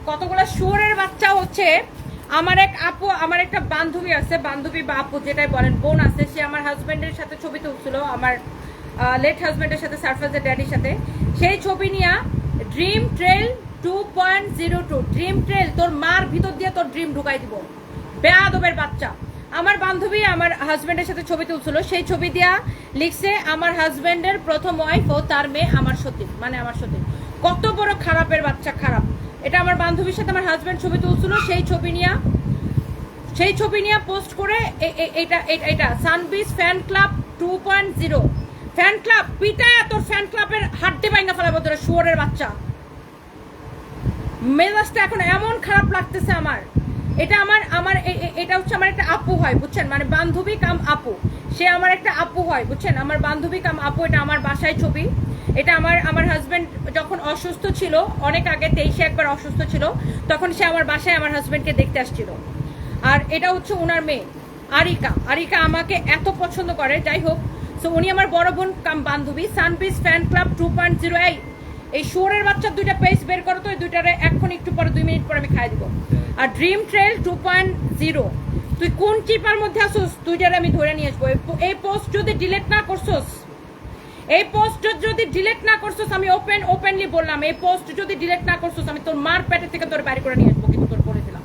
কতগুলা শুয়োরের বাচ্চা হচ্ছে আমার এক আপু, আমার একটা বান্ধবী আছে, বান্ধবী বা আপু যেটাই বলেন, বোন আছে, সে আমার হাজবেন্ডের সাথে ছবি তুলছিল, আমার লেট হাজবেন্ডের সাথে, সারফাজের ড্যাডির সাথে। সেই ছবি নিয়ে ড্রিম ট্রেল 2.02, ড্রিম ট্রেল তোর মার ভিতর দিয়ে তোর ড্রিম ঢুকাই দিব, বেয়াদবের বাচ্চা। আমার বান্ধবী আমার হাজবেন্ডের সাথে ছবি তুলছিল, সেই ছবি দিয়া লিখছে আমার হাজবেন্ডের প্রথম ওয়াইফ ও তার মেয়ে আমার সতীন, মানে আমার সতীন। কত বড় খারাপের বাচ্চা, খারাপ। এটা আমার বান্ধবীর সাথে আমার হাজবেন্ড ছবি তুলছিল, সেই ছবি নিয়ে পোস্ট করে এটা সানবিস ফ্যান ক্লাব 2.0, ফ্যান ক্লাব পিটায় তোর ফ্যান ক্লাবের হাড্ডি ভাঙা ফেলাবো তোরা শুয়োরের বাচ্চা। মেজাজটা এখন এমন খারাপ লাগতেছে আমার। এটা এটা হচ্ছে আমার একটা আপু হয় বুঝছেন, মানে বান্ধবী কাম আপু, সে আমার একটা আপু হয় বুঝছেন, আমার বান্ধবী কাম আপু। এটা আমার বাসায় ছবি, এটা আমার হাজবেন্ড যখন অসুস্থ ছিল, অনেক আগে 23-এ একবার অসুস্থ ছিল, তখন সে আমার বাসায় আমার হাজবেন্ডকে দেখতে আসছিল। আর এটা হচ্ছে ওনার মেয়ে আরিকা। আরিকা আমাকে এত পছন্দ করে, যাই হোক। সো উনি আমার বড় বোন কাম বান্ধবী। সানবিস ফ্যান ক্লাব 2.0, এই শুয়োরের বাচ্চার 2টা পেজ বের করো তো, এই 2টারে এখন একটু পরে 2 মিনিট পরে আমি খাই দিব। আর ড্রিম ট্রেল 2.0, তুই কোন চিপার মধ্যে আসোস, 2টারে আমি ধরে নিয়ে আসবো। এই পোস্ট যদি ডিলিট না করছোস, এই পোস্ট যদি ডিলিট না করছোস, আমি ওপেনলি বললাম, এই পোস্ট যদি ডিলিট না করছোস, আমি তোর মার পেটে থেকে তোর বাড়ি করে নিয়ে আসবো, কিন্তু তোর বলে দিলাম।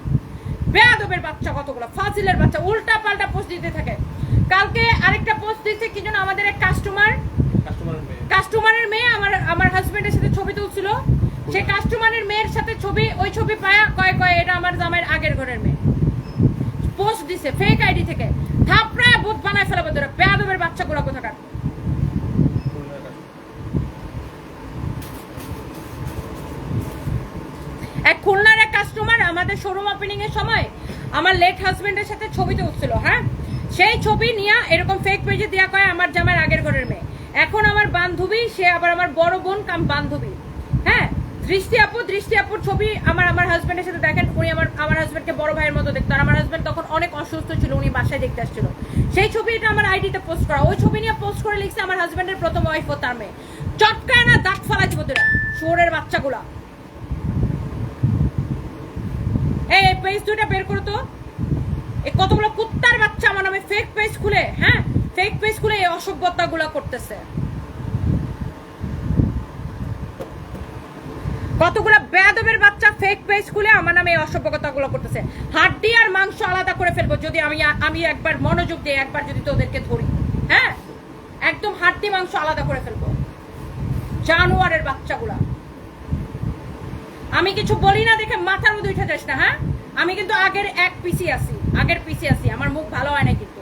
বেয়াদবের বাচ্চা কতগুলো, ফাজিলের বাচ্চা, উল্টা পাল্টা পোস্ট দিতে থাকে। কালকে আরেকটা পোস্ট দিচ্ছে কি যেন, আমাদের এক কাস্টমারের মেয়ে আমার হাজবেন্ডের সাথে ছবি তুলছিল, সে কাস্টমারের মেয়ের সাথে ছবি, ওই ছবি পায়া কয় এটা আমার জামাইয়ের আগের ঘরের মেয়ে। পোস্ট দিছে ফেক আইডি থেকে, থাপড়ায় ভূত বানায় ফেলাবে তোরা, বেয়াদবের বাচ্চাগুলো কোথাকার। এক খুলনার এক কাস্টমার আমাদের শোরুম ওপেনিং এর সময় আমার লেট হাজবেন্ডের সাথে ছবি তুলছিল, হ্যাঁ, সেই ছবি নিয়ে এরকম ফেক পেজে দেয়া কয় আমার জামাইয়ের আগের ঘরের মেয়ে। এখন আমার বান্ধবী, সে আবার আমার বড় বোন কাম বান্ধবী, হ্যাঁ, দৃষ্টি আপুর ছবি আমার হাজবেন্ডের সাথে দেখেন, উনি আমার হাজবেন্ডকে বড় ভাইয়ের মতো দেখতো। আর আমার হাজবেন্ড তখন অনেক অসুস্থ ছিল, উনি বাসায় দেখতে আসছিল। সেই ছবিটা আমার আইডিতে পোস্ট করা, ওই ছবি নিয়ে পোস্ট করে লিখছে আমার হাজবেন্ডের প্রথম ওয়াইফ ও তার মেয়ে। চটকায় না দাঁত ফালা দিব তোরা, শুয়োরের বাচ্চাগুলা। এই পেজ 2টা বের করো তো, এই কতগুলো কুত্তার বাচ্চা আমার নামে ফেক পেজ খুলে, হ্যাঁ, ফেক পেজ খুলে এই অসভ্যতাগুলো করতেছে। কতগুলো বেয়াদবের বাচ্চা ফেক পেজ খুলে আমার নামে এই অসভ্যতাগুলো করতেছে। হাড্ডি আর মাংস আলাদা করে ফেলবো যদি আমি একবার মনোযোগ দিই, একবার যদি তোদেরকে ধরি, হ্যাঁ, একদম হাড্ডি মাংস আলাদা করে ফেলবো, জানোয়ারের বাচ্চাগুলা। আমি কিছু বলি না দেখে মাথার মধ্যে উঠে যাস না, হ্যাঁ, আমি কিন্তু আগের পিসি আছি, আমার মুখ ভালো হয় না, কিন্তু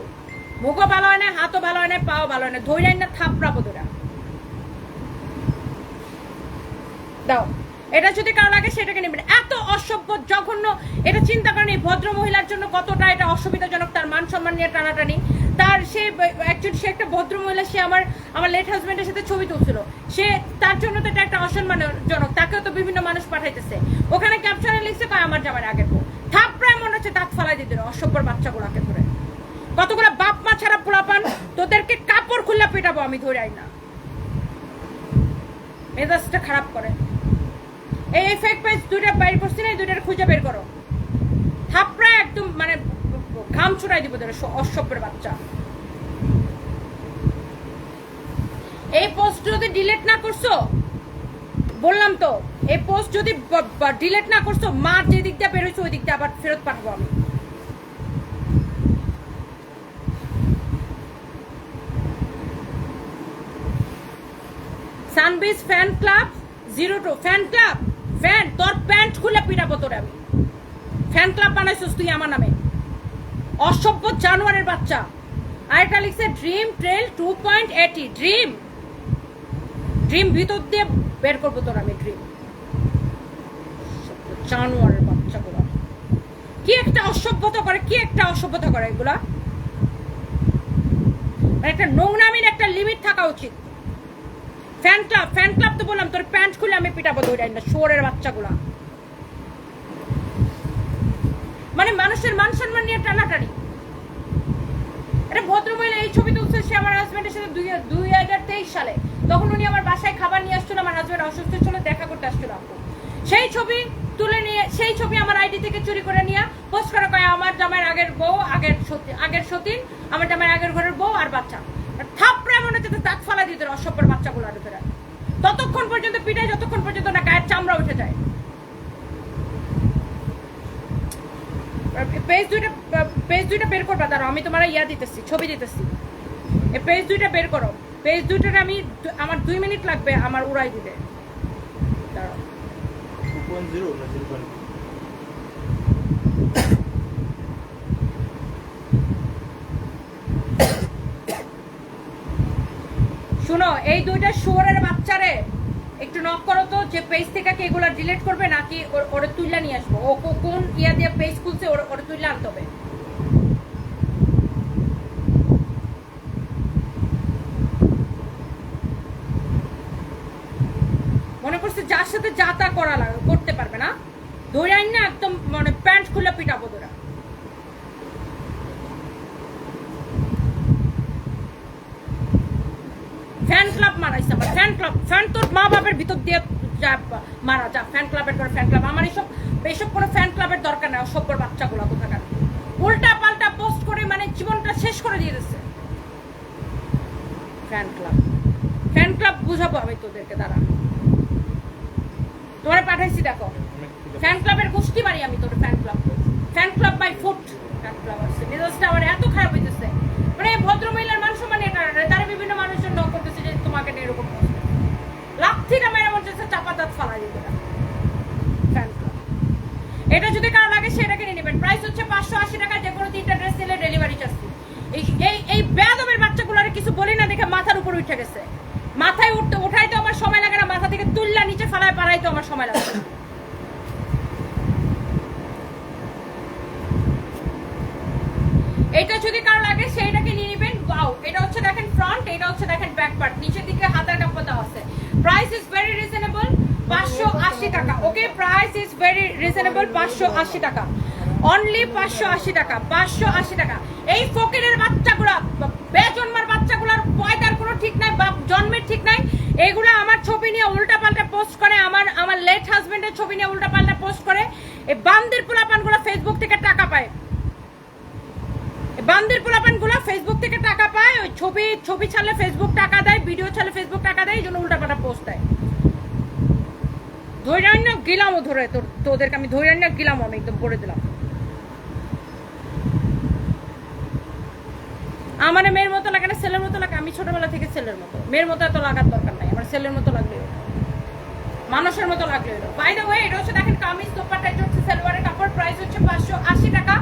মুখও ভালো হয় না, হাতও ভালো হয় না, পাও ভালো হয় না, ধৈর্য না থাপড়াবো তোরা। দাও, এটা যদি কারো লাগে সেটাকে নেবেন। এত অসভ্য জঘন্য, এটা চিন্তা করেন এই ভদ্র মহিলার জন্য কতটা এটা অসুবিধাজনক, তার মান সম্মান নিয়ে টানাটানি। সে একটা ভদ্র মহিলা, সে আমার লেট হাজবেন্ডের সাথে ছবি তুলছিল, তার জন্য তো এটা একটা অসম্মানজনক, তাকেও তো বিভিন্ন মানুষ পাঠাইতেছে। ওখানে ক্যাপশনে লিখছে কয় আমার জামাইয়ের আগের বউ, থাপড়ায় মনে হচ্ছে দাঁত ফালাই দিতে, অসভ্যর বাচ্চাগুলোকে ধরে। কতগুলো বাপ মা ছাড়া পোলাপান, তোদেরকে কাপড় খুললা পেটাবো আমি, ধরে আই না, মেজাজটা খারাপ করে। এই ফেক পেজ 2টা বাইর করছি না, এই 2টার খুঁজে বের করো। থাপড়ায় একদম মানে ঘাম ছুড়াই দিব তোরা, অসভ্যের বাচ্চা। এই পোস্ট যদি ডিলিট না করছো, বললাম তো, এই পোস্ট যদি ডিলিট না করছো, মার যে দিক দিয়ে বেরোইছো ওই দিক দিয়ে আবার ফেরত পাঠাবো আমি। সানবিজ fan club 02 fan club, fan তোর প্যান্ট খুলে পিটাবো তোরে আমি। ফ্যান ক্লাব বানাইছিস তুই আমার নামে, অসভ্য জানোয়ারের বাচ্চা। আরেকটা লিখছে ড্রিম ট্রেল 2.80, ড্রিম ড্রিম ভিতর দিয়ে বের করবো তোর আমি, ড্রিম। জানোয়ারের বাচ্চাগুলো কি একটা অসভ্যতা করে, কি একটা অসভ্যতা করে এগুলা। একটা নোংরামির একটা লিমিট থাকা উচিত। ফ্যান ক্লাব, ফ্যান ক্লাব তো বললাম, তোর প্যান্ট খুলে আমি পিটাবো দৌড়াই না, শুয়োরের বাচ্চাগুলা। মানে মানুষের মান সম্মান নিয়ে টানাটানি। এটা ভদ্রমহিলা এই ছবি তুলছে সে আমার হাজবেন্ডের সাথে 2023 সালে, তখন উনি আমার বাসায় খাবার নিয়ে আসছিল, আমার হাজবেন্ড অসুস্থ ছিল, দেখা করতে আসছিল। সেই ছবি তুলে নিয়ে, সেই ছবি আমার আইডি থেকে চুরি করে নিয়ে পোস্ট করা, কয় আমার জামাইয়ের আগের বউ, আগের সতীন, আমার জামাইয়ের আগের ঘরের বউ আর বাচ্চা। থাপড়ে মনে হচ্ছে দাঁত ফালা দিতে অসভ্যের বাচ্চাগুলো ভিতরে, ততক্ষণ পর্যন্ত পিটায় যতক্ষণ পর্যন্ত না গায়ের চামড়া উঠে যায়। পেজ দুইটা বের করবা, দাঁড়াও আমি তোমার ইয়া দিতেছি, ছবি দিতেছি। এই পেজ দুইটা বের করো, পেজ দুইটার আমি, আমার 2 মিনিট লাগবে আমার উড়াই দিতে। দাঁড়াও 2.0 না 0.0? শুনো, এই দুইটা শুয়োরের বাচ্চারে একটু নক করো তো, যে পেজ থেকে কি এগুলা ডিলিট করবে নাকি ওরে তুইলা নিয়ে আসবো। ও কোন ইয়া দিয়ে পেজ খুলছে ওরে তুইলা আনতে হবে। মনে করছে যার সাথে যা তা করতে পারবে না, ধরে আইন না একদম মানে প্যান্ট খুলে পিটাবো তোরা। ফ্যান ক্লাব মারাইছে আমার, ফ্যান ক্লাব, ফ্যান তোর মা বাবার ভিতর দিয়ে মারা যা। ফ্যান ক্লাবের করে ফ্যান ক্লাব, আমার এইসব কোনো ফ্যান ক্লাবের দরকার নেই। অসভ্যর বাচ্চাগুলো কোথাকার, উল্টা পাল্টা পোস্ট করে মানে জীবনটা শেষ করে দিয়ে দিচ্ছে। ফ্যান ক্লাব, ফ্যান ক্লাব বুঝাবো আমি তোদেরকে, দাঁড়া তোমারে পাঠাইছি দেখো। ফ্যান ক্লাবের গোষ্ঠী মারি আমি তোর, fan club, fan club by foot. Fan club আসছে, মেজাজটা আমার এত খারাপ হইতেছে। মানে ভদ্র মহিলার মান সম্মান এটা, তারা বিভিন্ন মানুষের নক করতেছে যে তোমাকে নিয়ে এরকম লাথিটা মেরে মন চাচ্ছে চাপা দাঁত ফালা দিতে। ফ্যান ক্লাব, এটা যদি কারো লাগে সেটা কিনে নেবেন। প্রাইস হচ্ছে 580 টাকা, যে কোনো 3টা ড্রেস নিলে ডেলিভারি চার্জ। এই বেয়াদবের বাচ্চাগুলোর কিছু বলি না দেখে মাথার উপর উঠে গেছে। মাথায় উঠাইতে আমার সময় লাগে না, মাথা থেকে তুললা নিচে ফালায় পাড়াইতে আমার সময় লাগে। এটা যদি কারো লাগে সেইটাকে নিয়ে নেবেন। ওয়াও, এটা হচ্ছে দেখেন ফ্রন্ট, এটা হচ্ছে দেখেন ব্যাক পার্ট, নিচের দিকে হাতার কাপড় দেওয়া আছে। প্রাইস ইজ ভেরি রিজনেবল, 580 টাকা। ওকে, প্রাইস ইজ ভেরি রিজনেবল, 580 টাকা অনলি, 580 টাকা, 580 টাকা। এই ফকিরের বাচ্চাগুলা, বেজন্মার বাচ্চাগুলার পয়দার কোনো ঠিক নাই, বাপ জন্মের ঠিক নাই। এগুলা আমার ছবি নিয়ে উল্টা পাল্টা পোস্ট করে, আমার লেট হাজবেন্ডের ছবি নিয়ে উল্টা পাল্টা পোস্ট করে। এই বান্দির পোলাপানগুলো ফেসবুক থেকে টাকা পায়, বান্দির পোলাপানগুলো ফেসবুক থেকে টাকা পায়। ওই ছবি ছাড়লে ফেসবুক টাকা দেয়, ভিডিও ছাড়লে ফেসবুক টাকা দেয়, এই জন্য উল্টা পাল্টা পোস্ট দেয়। ধৈর্য গিলামও ধরে তোদেরকে আমি ধৈর্য গিলামও আমি একদম করে দিলাম। আমার মেয়ের মতো লাগে না, ছেলের মতো লাগে। আমি ছোটবেলা থেকে ছেলের মতো, মেয়ের মতো এত লাগার দরকার নাই। আমার ছেলের মতো লাগলে মানুষের মতো লাগলে। বাই দ্য ওয়ে, এটা হচ্ছে দেখেন কামিজ দোপাট্টা, এটা হচ্ছে সালোয়ারের কাপড়। প্রাইস হচ্ছে 580 টাকা।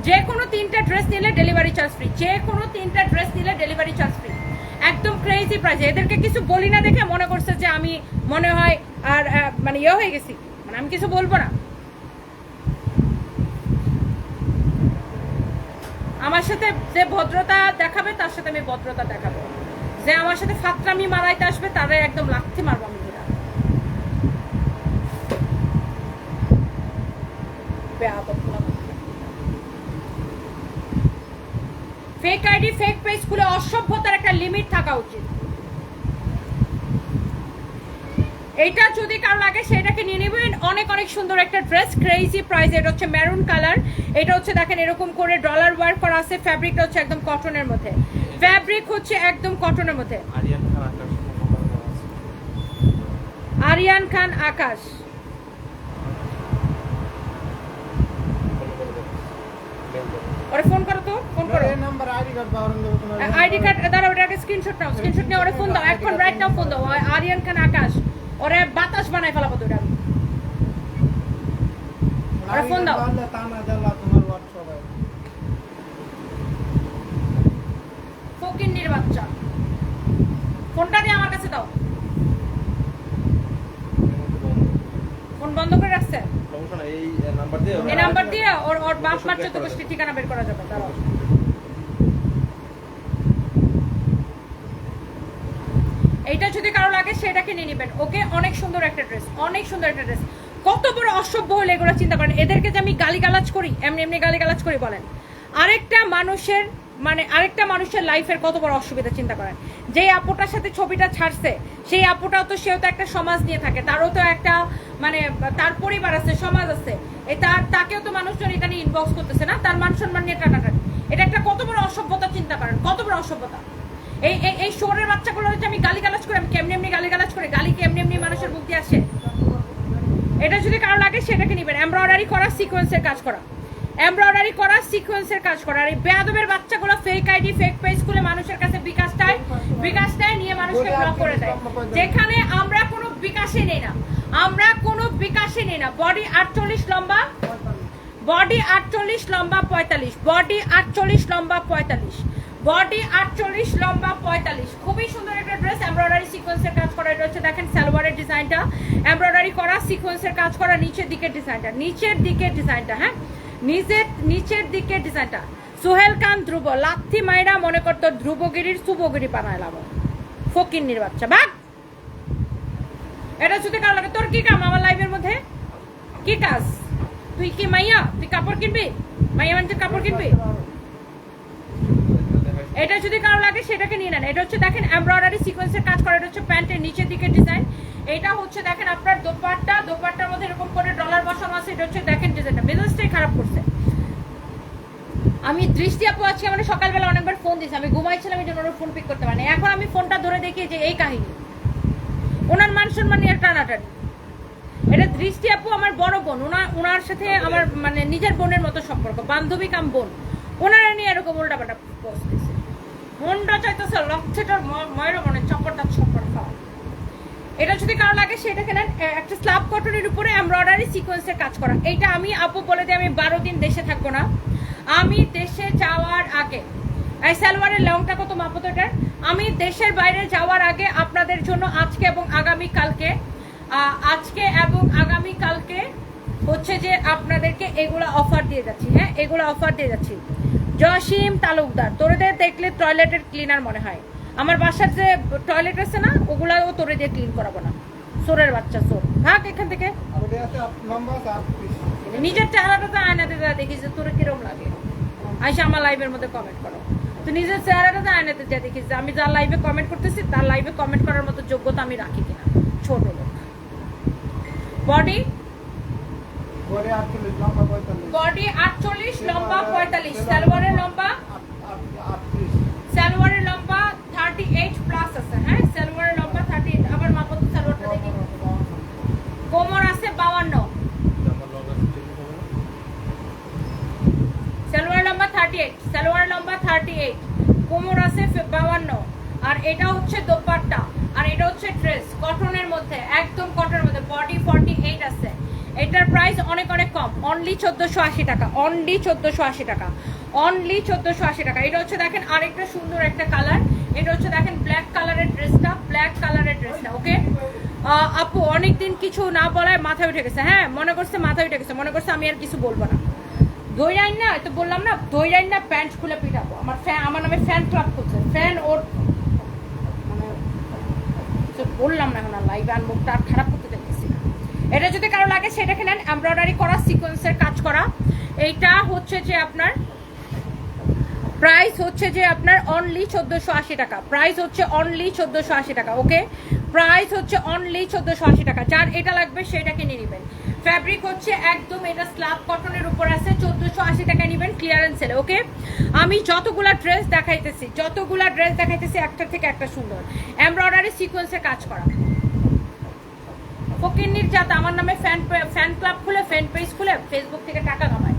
যে কোনো 3টা ড্রেস নিলে ডেলিভারি চার্জ ফ্রি, যে কোনো 3টা ড্রেস নিলে ডেলিভারি চার্জ ফ্রি। একদম ক্রেজি প্রাইস। এদেরকে কিছু বলি না দেখে মনে করছে যে আমি মনে হয় আর মানে ইয়ে হয়ে গেছি, মানে আমি কিছু বলবো না। আমার সাথে যে ভদ্রতা দেখাবে তার সাথে আমি ভদ্রতা দেখাবো, যে আমার সাথে ফাতরামি মারাইতে আসবে তারা একদম লাথি মারবো আমি। ফেক আইডি, ফেক পেজ খুলে অসভ্যতার একটা লিমিট থাকা উচিত। এইটা যদি কারো লাগে সেটাকে নিয়ে নেবেন। অনেক অনেক সুন্দর একটা ড্রেস, ক্রেজি প্রাইস। এটা হচ্ছে মেরুন কালার। এটা হচ্ছে দেখেন এরকম করে ডলার ওয়ার্ক করা আছে। ফ্যাব্রিকটা হচ্ছে একদম কটনের মধ্যে, ফ্যাব্রিক হচ্ছে একদম কটনের মধ্যে। আরিয়ান খান আকাশ, ওরে ফোন করো তো, ফোন করো। এই নাম্বার আইডি কার্ড পাওয়ার দেব তোমার আইডি কার্ড দাঁড়াও, ওটাকে স্ক্রিনশট নাও, স্ক্রিনশট নিয়ে ওরে ফোন দাও, এখন রাইট নাও ফোন দাও। আরিয়ান খান আকাশ, ওরে বাতাস বানাই ফেলাবো তো। ওরে ফোন দাও। তা না জানলা তোমার হোয়াটসঅ্যাপে ফকিন্নির বাচ্চা, ফোনটা দিয়ে আমার কাছে দাও। ফোন বন্ধ করে রাখছে। সমস্যা নাই, এই নাম্বার দিয়ে এই নাম্বার দিয়ে ওর ওর বাপ মার চতুর্থ ঠিকানা বের করা যাবে। দাঁড়াও, এইটা যদি কারো লাগে সেটাকে নিয়ে নেবেন। ওকে, অনেক সুন্দর একটা ড্রেস, অনেক সুন্দর একটা ড্রেস। কত বড় অসভ্য হলে এগুলো চিন্তা করেন। এদেরকে যে আমি গালিগালাজ করি, এমনি এমনি গালিগালাজ করি বলেন। আরেকটা মানুষের লাইফের কত বড় অসুবিধা চিন্তা করেন। যেই আপুটার সাথে ছবিটা ছাড়ছে সেই আপুটাও তো, সেও তো একটা সমাজ নিয়ে থাকে, তারও তো একটা মানে তার পরিবার আছে, সমাজ আছে। তাকেও তো মানুষজন এটা নিয়ে ইনবক্স করতেছে না, তার মান সম্মান নিয়ে টানাটানি। এটা একটা কত বড় অসভ্যতা চিন্তা করেন, কত বড় অসভ্যতা। এই শোরের বাচ্চাগুলো হচ্ছে আমি গালিগালাজ করি, আমি কেমনি এমনি গালিগালাজ করি, গালি কেমনি এমনি মানুষের মুখ দিয়ে আসে। এটা যদি কারো লাগে সেটাকে নেবেন। এমব্রয়ডারি করা, সিকোয়েন্সের কাজ করা, এমব্রয়ডারি করা, সিকোয়েন্সের কাজ করা। আর এই বেয়াদবের বাচ্চাগুলো ফেক আইডি, ফেক পেজ খুলে মানুষের কাছে বিকাশটায় নিয়ে মানুষকে ব্লক করে দেয়। যেখানে আমরা কোনো বিকাশে নেই না, আমরা কোনো বিকাশে নেই না। বডি 48 লম্বা, বডি 48 লম্বা 45, বডি 48 লম্বা 45, বডি 48 লম্বা 45। খুবই সুন্দর একটা ড্রেস, এমব্রয়ডারি সিকোয়েন্সের কাজ করা। এটা হচ্ছে দেখেন সালোয়ারের ডিজাইনটা, এমব্রয়ডারি করা, সিকোয়েন্সের কাজ করা, নিচের দিকের ডিজাইনটা, নিচের দিকের ডিজাইনটা, হ্যাঁ নিচের দিকের ডিজাইনটা। সোহেল খান ধ্রুব, লাথি মাইরা মনে করতো ধ্রুবগিরির শুভগিরি বানাইলাম। ফকিন্নির বাচ্চা ভাগ। এটা যদি কারো লাগে, তোর কি কাম আমার লাইফের মধ্যে? কি কাজ? তুই কি মাইয়া? তুই কাপড় কিনবি? মাইয়া মানুষের কাপড় কিনবি? এটা যদি কারো লাগে সেটাকে নিয়ে নেন। এটা হচ্ছে দেখেন এমব্রয়ডারি সিকোয়েন্সের কাজ করা। এটা হচ্ছে প্যান্টের নিচের দিকের ডিজাইন। এটা হচ্ছে দেখেন আপনার দোপাট্টার মধ্যে এরকম করে ডলার বসানো আছে। এটা হচ্ছে দেখেন ডিজাইনটা, মেজাজটাই খারাপ করছে। আমি দৃষ্টি আপু আজকে মানে সকালবেলা অনেকবার ফোন দিয়েছি, আমি ঘুমাইছিলাম এই জন্য ওরা ফোন পিক করতে পারেনি। এখন আমি ফোনটা ধরে দেখি যে এই কাহিনী, ওনার মান সম্মান নিয়ে টানাটানি। এটা দৃষ্টি আপু আমার বড় বোন, ওনার সাথে আমার মানে নিজের বোনের মতো সম্পর্ক, বান্ধবী কাম বোন। ওনারা নিয়ে এরকম উল্টাপাল্টা পোস্ট দিচ্ছে। মনটা চাইতেছে লক্ষ্যটার ময়ের মনে চক্করটা খাওয়া। এটা যদি কারো লাগে সেটাকে নেন। একটা স্ল্যাব কটনের উপরে এমব্রয়ডারি সিকোয়েন্সের কাজ করা। এইটা আমি আপু বলে দিই, আমি 12 দিন দেশে থাকবো না। আমি দেশে যাওয়ার আগে, এই সালোয়ারের লংটা কত মাপো তো এটার? আমি দেশের বাইরে যাওয়ার আগে আপনাদের জন্য আজকে এবং আগামীকালকে হচ্ছে যে আপনাদেরকে এগুলো অফার দিয়ে যাচ্ছি। হ্যাঁ, এগুলো অফার দিয়ে যাচ্ছি। জসিম তালুকদার, তোরেদের দেখলে টয়লেটের ক্লিনার মনে হয়। আমার বাসার যে টয়লেট আছে না, ওগুলাও তোরে দিয়ে ক্লিন করাবো না। সোরের বাচ্চা সোর, ভাগ এখান থেকে। নিজের চেহারাটা তো আয়নাতে যা দেখি যে তোর কিরম লাগে, আইসা আমার লাইভের মধ্যে কমেন্ট করো। তো নিজের চেহারাটা তো আয়নাতে যা দেখি যে আমি যার লাইভে কমেন্ট করতেছি তার লাইভে কমেন্ট করার মতো যোগ্যতা আমি রাখি কিনা। ছোট লোক। বডি 48 লম্বা 45, সালোয়ারের লম্বা 38 প্লাস আছে। হ্যাঁ, সালোয়ারের লম্বা 38। আবার মাপো তো সালোয়ারটা দেখি। কোমর আছে 52, সালোয়ার লম্বা 38, সালোয়ার লম্বা 38, কোমর আছে 52। আর এটা হচ্ছে দোপাট্টা, আর এটা হচ্ছে ড্রেস কটনের মধ্যে, একদম কটনের মধ্যে। বডি 48 আছে। এটার প্রাইস অনেক কম, অনলি 1480 টাকা, অনলি 1480 টাকা, অনলি 1480 টাকা। এটা হচ্ছে দেখেন আরেকটা সুন্দর একটা কালার। এটা হচ্ছে দেখেন ব্ল্যাক কালারের ড্রেসটা, ব্ল্যাক কালারের ড্রেসটা। ওকে আপু, অনেকদিন কিছু না বলায় মাথায় উঠে গেছে। হ্যাঁ, মনে করছে মাথায় উঠে গেছে, মনে করছে আমি আর কিছু বলবো না। দইরাইন না, তো বললাম না, দইরাইন না প্যান্ট খুলে পিটাবো। আমার নামে ফ্যান ক্লাব করছে, ফ্যান ওর মানে বললাম না, এখন আর লাইভে আর মুখটা আর খারাপ করতে দেখতেছি না। এটা যদি কারো লাগে সেটাকে নেন। এমব্রয়ডারি করা, সিকোয়েন্সের কাজ করা। এইটা হচ্ছে যে আপনার প্রাইস হচ্ছে যে আপনার অনলি 1480 টাকা, প্রাইস হচ্ছে অনলি 1480 টাকা। ওকে, প্রাইস হচ্ছে অনলি 1480 টাকা। যার এটা লাগবে সেটা কিনে নেবেন। ফ্যাব্রিক হচ্ছে একদম এটা স্ল্যাব কটনের উপর আছে, 1480 টাকা নেবেন ক্লিয়ারেন্স সেলে। ওকে, আমি যতগুলা ড্রেস দেখাইতেছি একটা থেকে একটা সুন্দর এমব্রয়ডারি সিকোয়েন্সে কাজ করা। ফকিন্নির জাত আমার নামে ফ্যান ক্লাব খুলে ফ্যান পেজ খুলে ফেসবুক থেকে টাকা কামায়,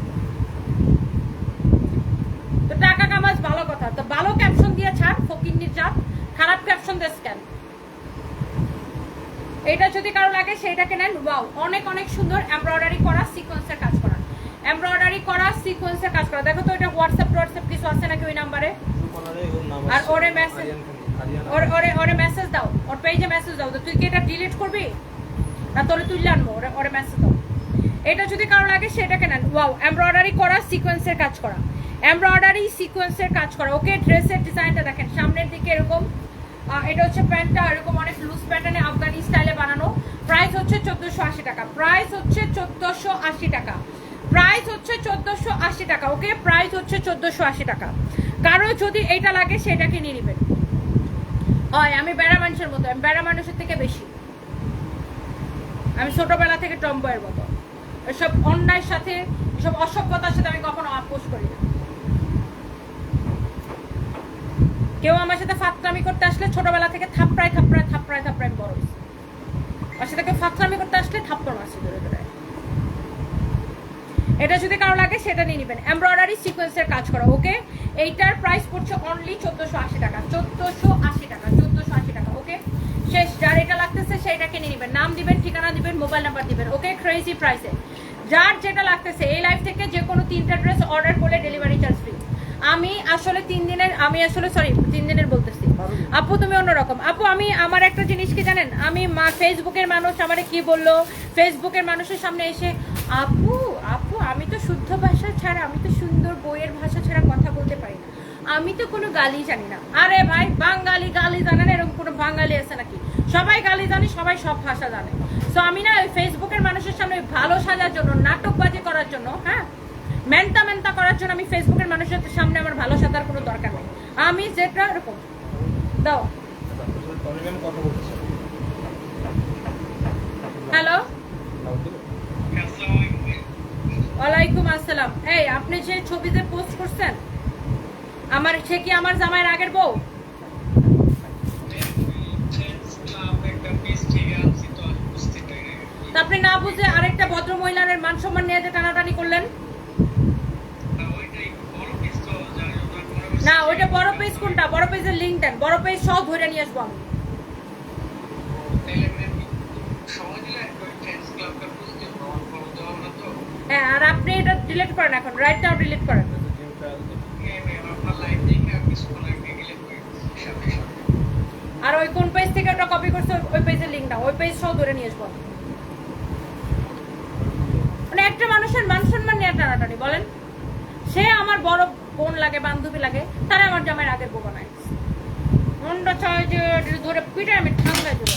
তো টাকা কামাস ভালো কথা, তো ভালো ক্যাপশন দিয়ে ছাড় ফকিন্নির জাত, খারাপ ক্যাপশন দিয়ে স্ক্যান। এটা যদি কারো লাগে সেটাকে নেন। ওয়াও, অনেক অনেক সুন্দর এমব্রয়ডারি করা সিকোয়েন্সের কাজ করা, এমব্রয়ডারি করা সিকোয়েন্সের কাজ করা। দেখো তো এটা হোয়াটসঅ্যাপ কিছু আছে নাকি ওই নাম্বারে? আর ওরে মেসেজ ওরে মেসেজ দাও, ওর পেজে মেসেজ দাও। তুই কি এটা ডিলিট করবি না তোরে তুললে আনবো? ওরে মেসেজ দাও। এটা যদি কারো লাগে সেটাকে নেন। ওয়াও, এমব্রয়ডারি করা সিকোয়েন্সের কাজ করা, এমব্রয়ডারি সিকোয়েন্সের কাজ করা। ওকে, ড্রেসের ডিজাইনটা দেখেন, সামনের দিকে এরকম, এটা হচ্ছে প্যান্টটা এরকম অনেক লুজ প্যাটার্নে আফগানি স্টাইলে বানানো। প্রাইস হচ্ছে 1480 টাকা, প্রাইস হচ্ছে 1480 টাকা, প্রাইস হচ্ছে 1480 টাকা। ওকে, প্রাইস হচ্ছে 1480 টাকা। কারো যদি এইটা লাগে সেটা কিনে নেবেন। হয় আমি বেড়া মানুষের মতো, আমি বেড়া মানুষের থেকে বেশি, আমি ছোটবেলা থেকে টম্বয়ের মতো। এসব অন্যায়ের সাথে, এসব অসভ্যতার সাথে আমি কখনো আপোষ করি না। কেউ আমার সাথে ফাতরামি করতে আসলে ছোটবেলা থেকে থাপড়ায় বড় হয়েছে। আমার সাথে কেউ ফাতরামি করতে আসলে থাপ্পড় মারছি ধরে ধরে। এটা যদি কারো লাগে সেটা নিয়ে নেবেন। এমব্রয়ডারি সিকোয়েন্সের কাজ করা। ওকে, এইটার প্রাইস পড়ছে অনলি 1480 টাকা, 1480 টাকা, 1480 টাকা। ওকে, শেষ। যার এটা লাগতেছে সেইটা কিনে নেবেন, নাম দিবেন, ঠিকানা দিবেন, মোবাইল নাম্বার দিবেন। ওকে, ক্রেজি প্রাইসে যার যেটা লাগতেছে। এই লাইভ থেকে যে কোনো 3টা ড্রেস অর্ডার করলে ডেলিভারি চার্জ ফ্রি। আমি আসলে 3 দিনের বলতেছি। আপু তুমি অন্যরকম। আপু আমি আমার একটা জিনিস কি জানেন, আমি ফেসবুকের মানুষ আমারে কি বললো, ফেসবুকের মানুষের সামনে এসে আপু আমি তো শুদ্ধ ভাষা ছাড়া, আমি তো সুন্দর বইয়ের ভাষা ছাড়া কথা বলতে পারি না, আমি তো কোনো গালি জানি না। আরে ভাই, বাঙালি গালি জানে না এরকম কোনো বাঙালি আছে নাকি? সবাই গালি জানে, সবাই সব ভাষা জানে। তো আমি না ওই ফেসবুকের মানুষের সামনে ভালো সাজার জন্য, নাটকবাজি করার জন্য, হ্যাঁ মেন্টা করার জন্য আমি ফেসবুকের মানুষের সামনে আমার ভালো সাজার কোনো দরকার নেই। আমি যেটা এরকম দাও। হ্যালো, ওয়ালাইকুম আসসালাম। এই আপনি যে ছবিতে পোস্ট করছেন, সে কি আমার জামাইয়ের আগের বউ? আপনি না বুঝে আরেকটা ভদ্র মহিলার মান সম্মান নিয়ে যে টানাটানি করলেন না, ওইটা বড় পেজ কোনটা? বড় পেজের লিংক দেন, বড় পেজ সব ধরে নিয়ে আসবো আমি। হ্যাঁ, আর আপনি এটা ডিলিট করেন এখন, রাইট নাও ডিলিট করেন। আর ওই কোন পেজ থেকে ওটা কপি করছে ওই পেজের লিংক দাও, ওই পেজ সব ধরে নিয়ে আসবো। মানে একটা মানুষের মান সম্মান নিয়ে টানাটানি বলেন, সে আমার বড় বোন লাগে, বান্ধবী লাগে, তারা আমার জামাইয়ের আগের বউ বানায়। মনটা চায় যে ধরে পিঠে আমি ঠান্ডায় দেবো।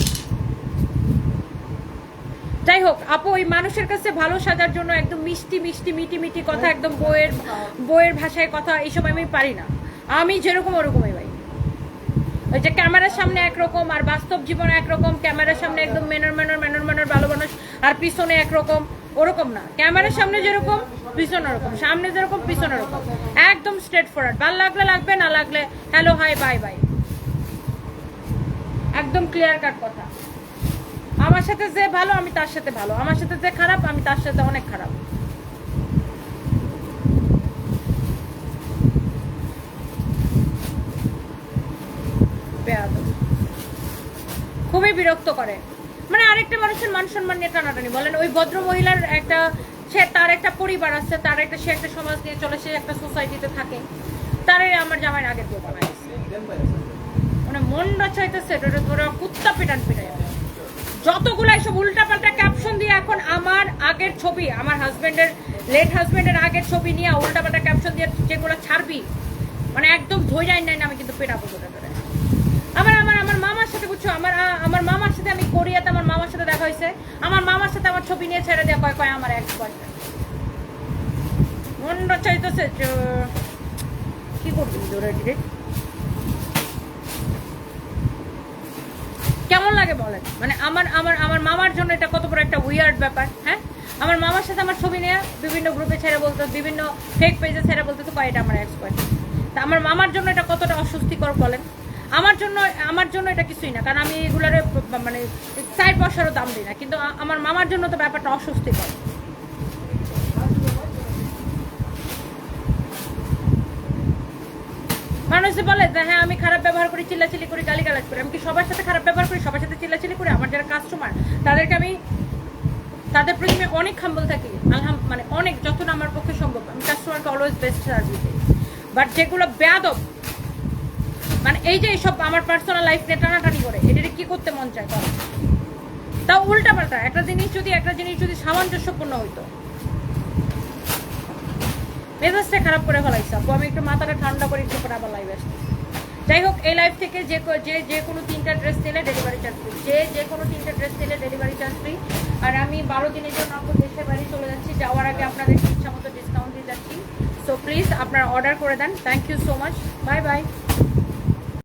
যাই হোক আপু, ওই মানুষের কাছে ভালো সাজার জন্য একদম মিষ্টি কথা, একদম বইয়ের ভাষায় কথা, এইসব আমি পারি না। আমি যেরকম ওরকমই ভাই। ওই যে ক্যামেরার সামনে একরকম আর বাস্তব জীবনে একরকম, ক্যামেরার সামনে একদম মেনর ভালো মানুষ আর পিছনে একরকম, ওরকম না। ক্যামেরার সামনে যেরকম পিছনে ওরকম, সামনে যেরকম পিছনে ওরকম, একদম স্ট্রেট ফরওয়ার্ড। ভালো লাগলে লাগবে, না লাগলে হ্যালো হাই বাই, একদম ক্লিয়ার কাট কথা। আমার সাথে যে ভালো আমি তার সাথে ভালো, আমার সাথে যে খারাপ আমি তার সাথে অনেক খারাপ। খুবই বিরক্ত করে। মানে আরেকটা মানুষের মান সম্মান নিয়ে টানাটানি বলেন। ওই ভদ্র মহিলার একটা, সে তার একটা পরিবার আছে, তার একটা, সে একটা সমাজ নিয়ে চলে, সে একটা সোসাইটিতে থাকে, তারে আমার জামাইয়ের আগের বউ বানায়। মানে মনটা চাইতেছে ধরে কুত্তা পিটান পিটাই। যতগুলো এসব উল্টাপাল্টা ক্যাপশন দিয়ে এখন আমার আগের ছবি, আমার লেট হাজবেন্ডের আগের ছবি নিয়ে উল্টাপাল্টা ক্যাপশন দিয়ে যেগুলো ছাড়বি, মানে একদম ধৈর্য নাই না, আমি কিন্তু পেটাবো ধরে। আমার মামার সাথে বুঝছো, আমার মামার সাথে আমি কোরিয়াতে আমার মামার সাথে দেখা হয়েছে, আমার মামার সাথে আমার ছবি নিয়ে ছেড়ে দেওয়া কয় আমার এক্স বয়ফ্রেন্ড। মনটা চাইতেছে কি করবি ধরে ডিরেক্ট। কেমন লাগে লাগে বলেন? মানে আমার মামার জন্য এটা কত বড় একটা উইয়ার্ড ব্যাপার, হ্যাঁ? আমার মামার সাথে আমার ছবি নিয়ে বিভিন্ন গ্রুপে ছেড়ে বলতো, বিভিন্ন ফেক পেজে ছেড়ে বলতো তো এটা আমার এক্স বয়ফ্রেন্ড। তা আমার মামার জন্য এটা কতটা অস্বস্তিকর বলেন? আমার জন্য এটা কিছুই না, কারণ আমি এগুলার মানে 4 পয়সারও দাম দিই না, কিন্তু আমার মামার জন্য তো ব্যাপারটা অস্বস্তিকর। মানুষ যে বলে যে হ্যাঁ আমি খারাপ ব্যবহার করি, চিল্লাচিল্লি করি, গালিগালাজ করি, আমি কি সবার সাথে খারাপ ব্যবহার করি, সবার সাথে চিল্লাচিল্লি করি? আমার যারা কাস্টমার তাদেরকে আমি তাদের প্রতি আমি অনেক হাম্বল থাকি, মানে অনেক, যতটা আমার পক্ষে সম্ভব আমি কাস্টমারকে অলওয়েজ বেস্ট সার্ভিস দিই। বাট যেগুলো বেয়াদব, মানে এই যে এইসব আমার পার্সোনাল লাইফ নিয়ে টানাটানি করে, এটা কি করতে মন চায় করে? তাও উল্টা পাল্টা একটা জিনিস যদি সামঞ্জস্যপূর্ণ হইতো। মেজাজটা খারাপ করে ফেলাইছে আপু, আমি একটু মাথাটা ঠান্ডা করে একটু পরে আবার লাইভ আসছি। যাই হোক, এই লাইভ থেকে যে কোনো 3টা ড্রেস নিলে ডেলিভারি চার্জ ফ্রি, যে কোনো 3টা ড্রেস নিলে ডেলিভারি চার্জ ফ্রি। আর আমি 12 দিনের জন্য আপু দেশের বাড়ি চলে যাচ্ছি, যাওয়ার আগে আপনাদের ইচ্ছা মতো ডিসকাউন্ট দিয়ে যাচ্ছি। সো প্লিজ আপনারা অর্ডার করে দেন। Thank you so much, bye by.